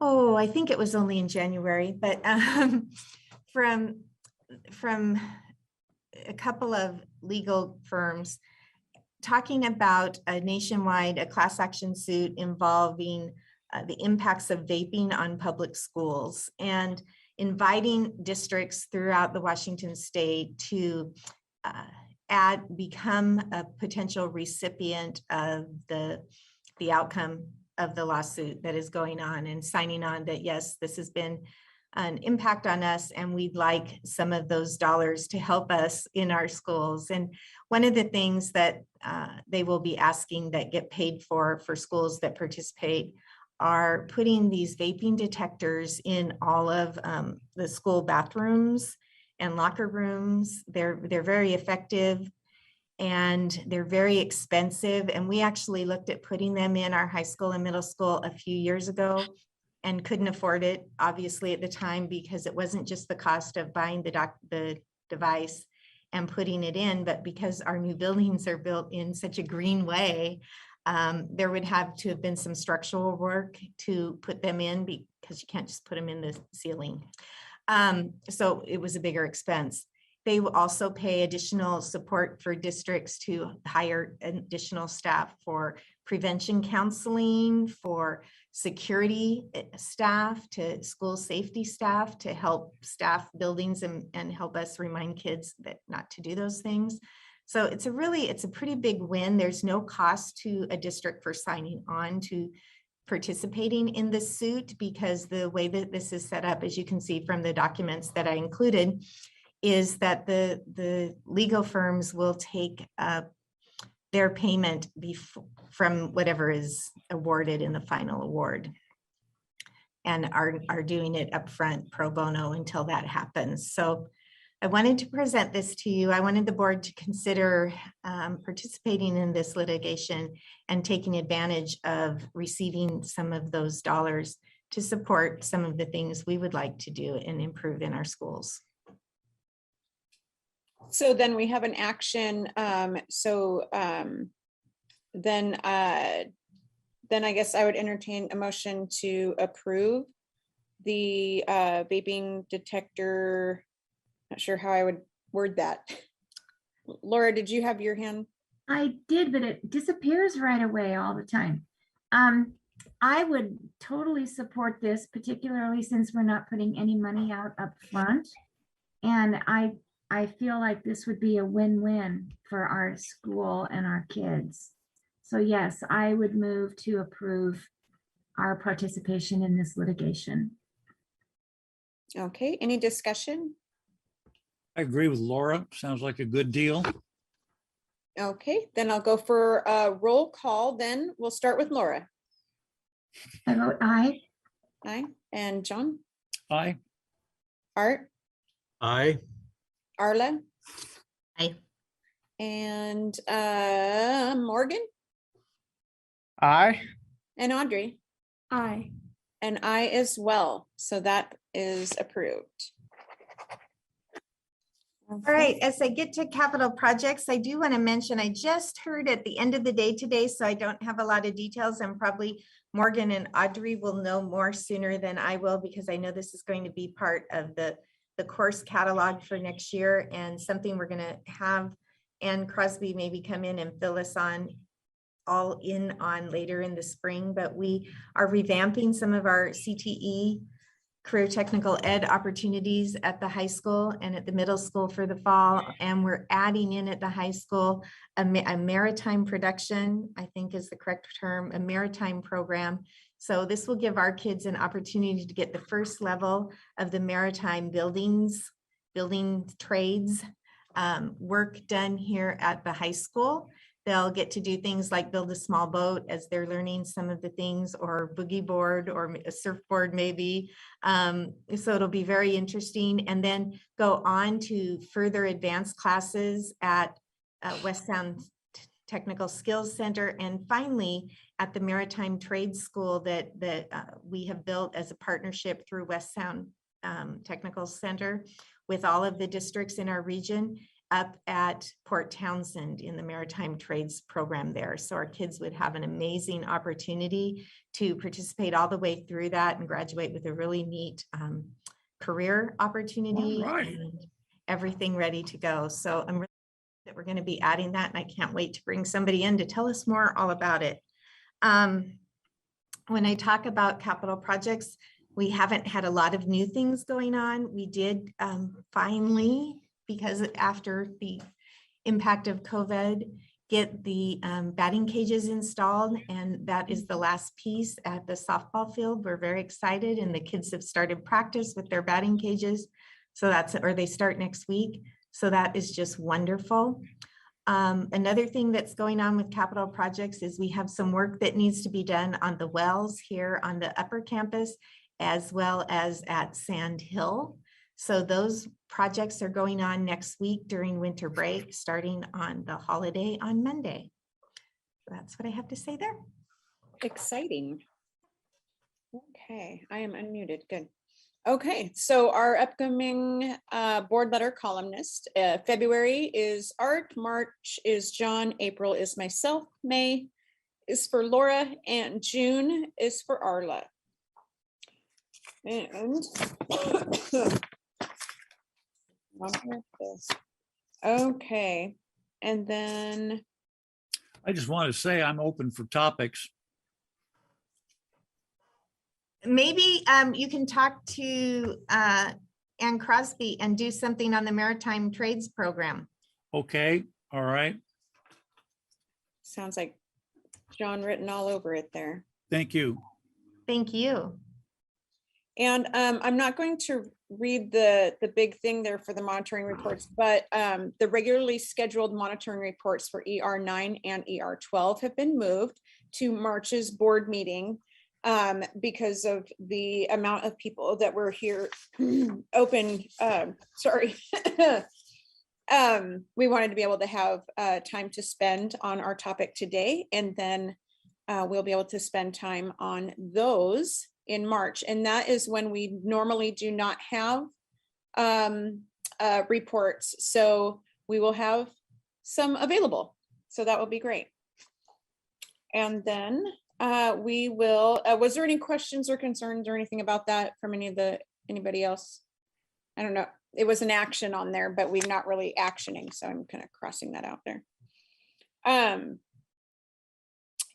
Oh, I think it was only in January, but from a couple of legal firms talking about a nationwide class action suit involving the impacts of vaping on public schools, and inviting districts throughout the Washington state to become a potential recipient of the outcome of the lawsuit that is going on, and signing on that, yes, this has been an impact on us and we'd like some of those dollars to help us in our schools. And one of the things that they will be asking that get paid for schools that participate are putting these vaping detectors in all of the school bathrooms and locker rooms. They're very effective and they're very expensive. And we actually looked at putting them in our high school and middle school a few years ago and couldn't afford it, obviously, at the time, because it wasn't just the cost of buying the device and putting it in, but because our new buildings are built in such a green way, there would have to have been some structural work to put them in, because you can't just put them in the ceiling. So it was a bigger expense. They will also pay additional support for districts to hire additional staff for prevention counseling, for security staff, to school safety staff, to help staff buildings and help us remind kids that not to do those things. So it's a pretty big win. There's no cost to a district for signing on to participating in this suit, because the way that this is set up, as you can see from the documents that I included, is that the legal firms will take their payment from whatever is awarded in the final award, and are doing it upfront pro bono until that happens. So I wanted to present this to you. I wanted the board to consider participating in this litigation and taking advantage of receiving some of those dollars to support some of the things we would like to do and improve in our schools. So then we have an action. Then I guess I would entertain a motion to approve the vaping detector. Not sure how I would word that. Laura, did you have your hand? I did, but it disappears right away all the time. I would totally support this, particularly since we're not putting any money out up front. And I feel like this would be a win-win for our school and our kids. So yes, I would move to approve our participation in this litigation. Okay, any discussion? I agree with Laura. Sounds like a good deal. Okay, then I'll go for a roll call. Then we'll start with Laura. I vote aye. Aye. And John? Aye. Art? Aye. Arla? Aye. And Morgan? Aye. And Audrey? Aye. And I as well. So that is approved. All right, as I get to capital projects, I do want to mention, I just heard at the end of the day today, so I don't have a lot of details, and probably Morgan and Audrey will know more sooner than I will, because I know this is going to be part of the course catalog for next year, and something we're going to have Ann Crosby maybe come in and fill us on later in the spring. But we are revamping some of our CTE, career technical ed, opportunities at the high school and at the middle school for the fall. And we're adding in at the high school a maritime production, I think is the correct term, a maritime program. So this will give our kids an opportunity to get the first level of the maritime building trades work done here at the high school. They'll get to do things like build a small boat as they're learning some of the things, or boogie board, or a surfboard maybe. So it'll be very interesting. And then go on to further advanced classes at West Sound Technical Skills Center. And finally, at the Maritime Trade School that we have built as a partnership through West Sound Technical Center. with all of the districts in our region up at Port Townsend in the Maritime Trades program there. So our kids would have an amazing opportunity to participate all the way through that and graduate with a really neat career opportunity and everything ready to go. So I'm really excited that we're going to be adding that, and I can't wait to bring somebody in to tell us more all about it. When I talk about capital projects, we haven't had a lot of new things going on. We did finally, because after the impact of COVID, get the batting cages installed, and that is the last piece at the softball field. We're very excited, and the kids have started practice with their batting cages. So that's, or they start next week. So that is just wonderful. Another thing that's going on with capital projects is we have some work that needs to be done on the wells here on the upper campus, as well as at Sand Hill. So those projects are going on next week during winter break, starting on the holiday on Monday. That's what I have to say there. Exciting. Okay, I am unmuted. Good. Okay, so our upcoming board letter columnist, February is Art, March is John, April is myself, May is for Laura, and June is for Arla. And okay, and then I just want to say I'm open for topics. Maybe you can talk to Ann Crosby and do something on the Maritime Trades program. Okay, all right. Sounds like John written all over it there. Thank you. Thank you. And I'm not going to read the big thing there for the monitoring reports, but the regularly scheduled monitoring reports for ER9 and ER12 have been moved to March's board meeting because of the amount of people that were here open. Sorry. We wanted to be able to have time to spend on our topic today, and then we'll be able to spend time on those in March. And that is when we normally do not have reports. So we will have some available. So that will be great. And then we will, was there any questions or concerns or anything about that from anybody else? I don't know. It was an action on there, but we're not really actioning. So I'm kind of crossing that out there.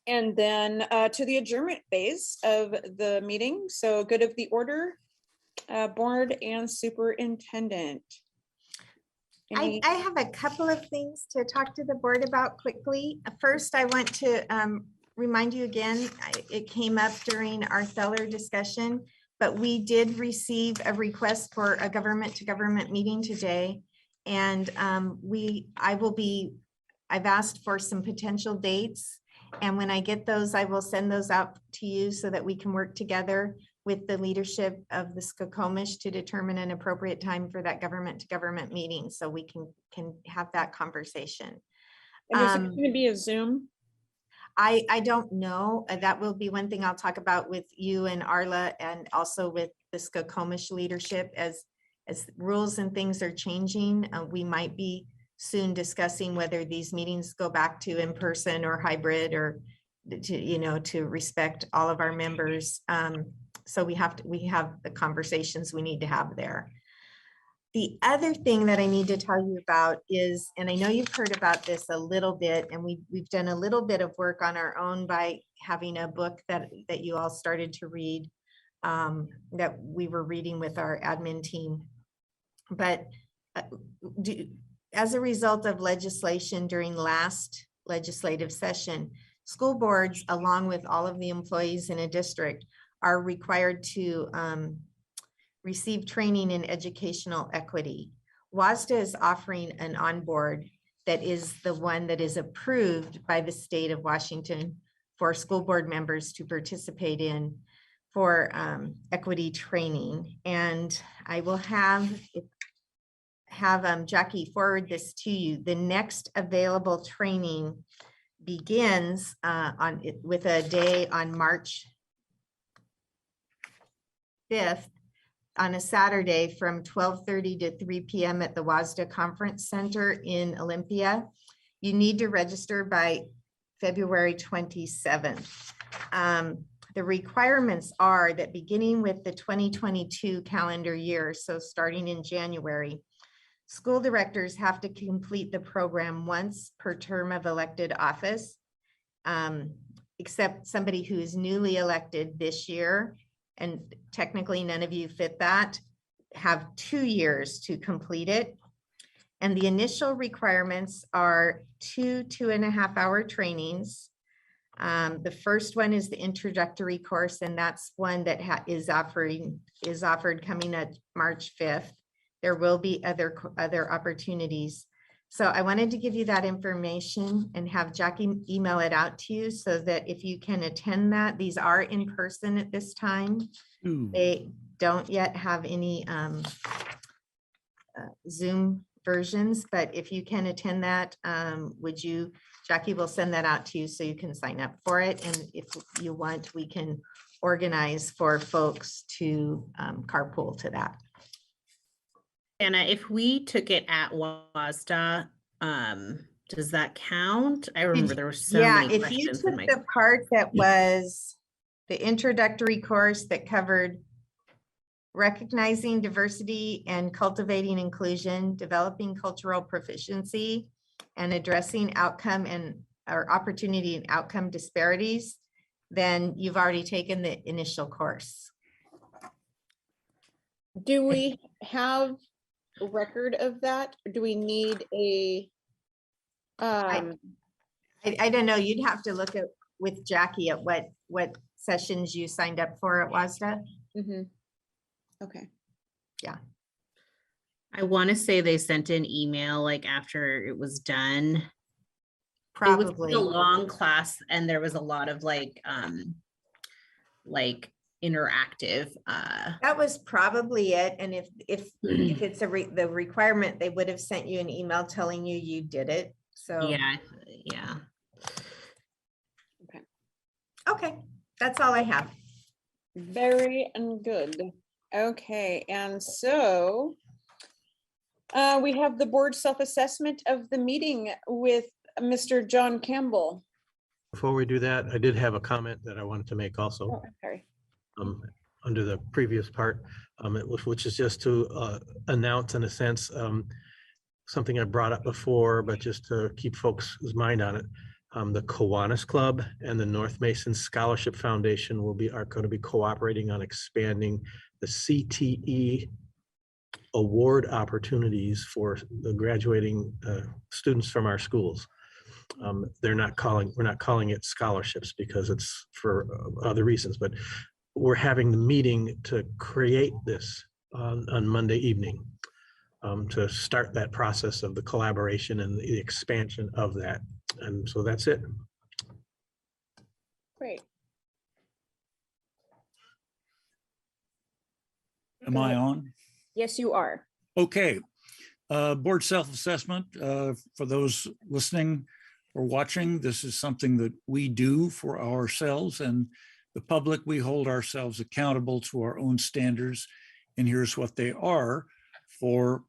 And then to the adjournment phase of the meeting. So good of the order, board and superintendent. I have a couple of things to talk to the board about quickly. First, I want to remind you again, it came up during our Feller discussion, but we did receive a request for a government to government meeting today. And I've asked for some potential dates. And when I get those, I will send those out to you so that we can work together with the leadership of the Skokomish to determine an appropriate time for that government to government meeting, so we can have that conversation. And is it going to be a Zoom? I don't know. That will be one thing I'll talk about with you and Arla, and also with the Skokomish leadership as rules and things are changing. We might be soon discussing whether these meetings go back to in person or hybrid, or to respect all of our members. So we have the conversations we need to have there. The other thing that I need to tell you about is, and I know you've heard about this a little bit, and we've done a little bit of work on our own by having a book that you all started to read, that we were reading with our admin team. But as a result of legislation during last legislative session, school boards, along with all of the employees in a district, are required to receive training in educational equity. WASDA is offering an onboard that is the one that is approved by the state of Washington for school board members to participate in for equity training. And I will have Jackie forward this to you. The next available training begins with a day on March 5th on a Saturday from 12:30 to 3 p.m. at the WASDA Conference Center in Olympia. You need to register by February 27th. The requirements are that beginning with the 2022 calendar year, so starting in January, school directors have to complete the program once per term of elected office, except somebody who is newly elected this year, and technically none of you fit that, have 2 years to complete it. And the initial requirements are 2 2.5-hour trainings. The first one is the introductory course, and that's one that is offered coming at March 5th. There will be other opportunities. So I wanted to give you that information and have Jackie email it out to you so that if you can attend that, these are in person at this time. They don't yet have any Zoom versions, but if you can attend that, Jackie will send that out to you so you can sign up for it. And if you want, we can organize for folks to carpool to that. Anna, if we took it at WASDA, does that count? I remember there were so many if you questions. took the part that was the introductory course that covered recognizing diversity and cultivating inclusion, developing cultural proficiency, and addressing outcome or opportunity and outcome disparities, then you've already taken the initial course. Do we have a record of that? Or do we need a? I don't know. You'd have to look at with Jackie at what sessions you signed up for at WASDA. Mm-hmm. Okay. Yeah. I want to say they sent an email like after it was done. Probably. It was a long class and there was a lot of like interactive. That was probably it. And if it's the requirement, they would have sent you an email telling you did it. So yeah. Okay, that's all I have. Very good. Okay, and so we have the board self-assessment of the meeting with Mr. John Campbell. Before we do that, I did have a comment that I wanted to make also. Oh, sorry. Under the previous part, which is just to announce in a sense, something I brought up before, but just to keep folks' mind on it. The Kiwanis Club and the North Mason Scholarship Foundation are going to be cooperating on expanding the CTE award opportunities for the graduating students from our schools. We're not calling it scholarships because it's for other reasons, but we're having the meeting to create this on Monday evening to start that process of the collaboration and the expansion of that. And so that's it. Great. Am I on? Yes, you are. Okay. Board self-assessment, for those listening or watching, this is something that we do for ourselves and the public. We hold ourselves accountable to our own standards. And here's what they are for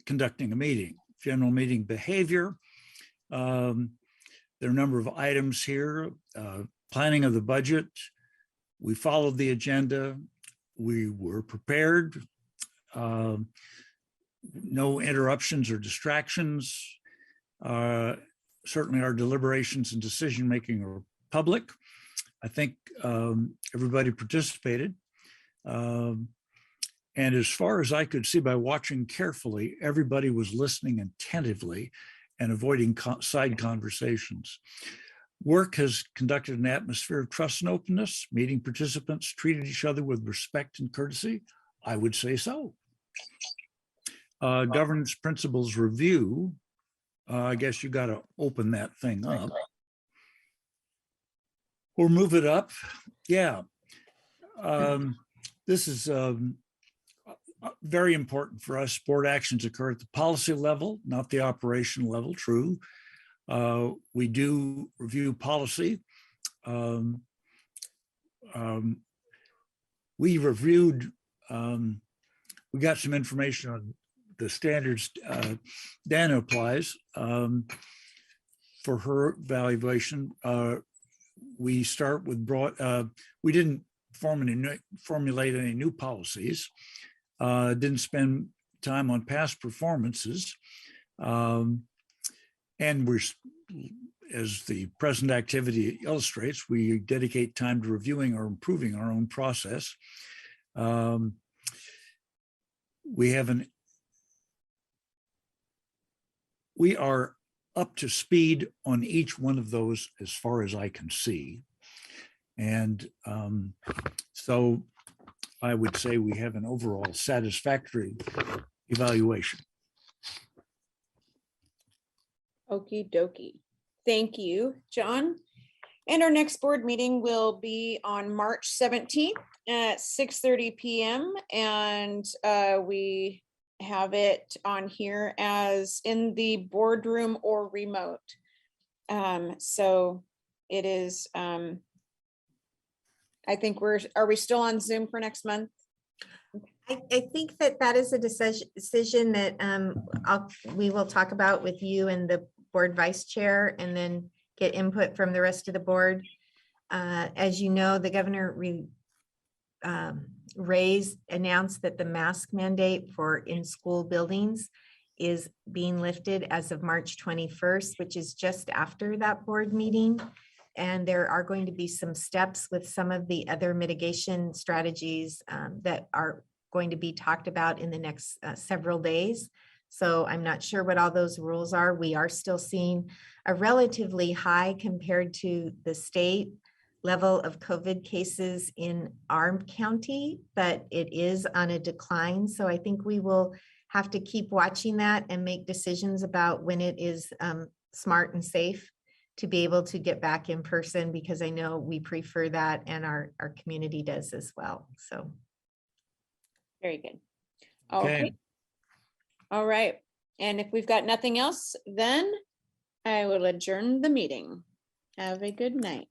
conducting a meeting. General meeting behavior. There are a number of items here. Planning of the budget. We followed the agenda. We were prepared. No interruptions or distractions. Certainly our deliberations and decision-making are public. I think everybody participated. And as far as I could see by watching carefully, everybody was listening attentively and avoiding side conversations. Work has conducted an atmosphere of trust and openness. Meeting participants treated each other with respect and courtesy. I would say so. Governance principles review. I guess you got to open that thing up. Or move it up. Yeah. This is very important for us. Board actions occur at the policy level, not the operational level, true. We do review policy. We reviewed we got some information on the standards Dana applies for her evaluation. We start with we didn't formulate any new policies, didn't spend time on past performances. And we're, as the present activity illustrates, we dedicate time to reviewing or improving our own process. We are up to speed on each one of those as far as I can see. And so I would say we have an overall satisfactory evaluation. Okie dokie. Thank you, John. And our next board meeting will be on March 17th at 6:30 p.m. And we have it on here as in the boardroom or remote. So it is, I think are we still on Zoom for next month? I think that is a decision that we will talk about with you and the board vice chair, and then get input from the rest of the board. As you know, the governor announced that the mask mandate for in-school buildings is being lifted as of March 21st, which is just after that board meeting. And there are going to be some steps with some of the other mitigation strategies that are going to be talked about in the next several days. So I'm not sure what all those rules are. We are still seeing a relatively high compared to the state level of COVID cases in our county, but it is on a decline. So I think we will have to keep watching that and make decisions about when it is smart and safe to be able to get back in person, because I know we prefer that and our community does as well. So. Very good. Okay. All right. And if we've got nothing else, then I will adjourn the meeting. Have a good night.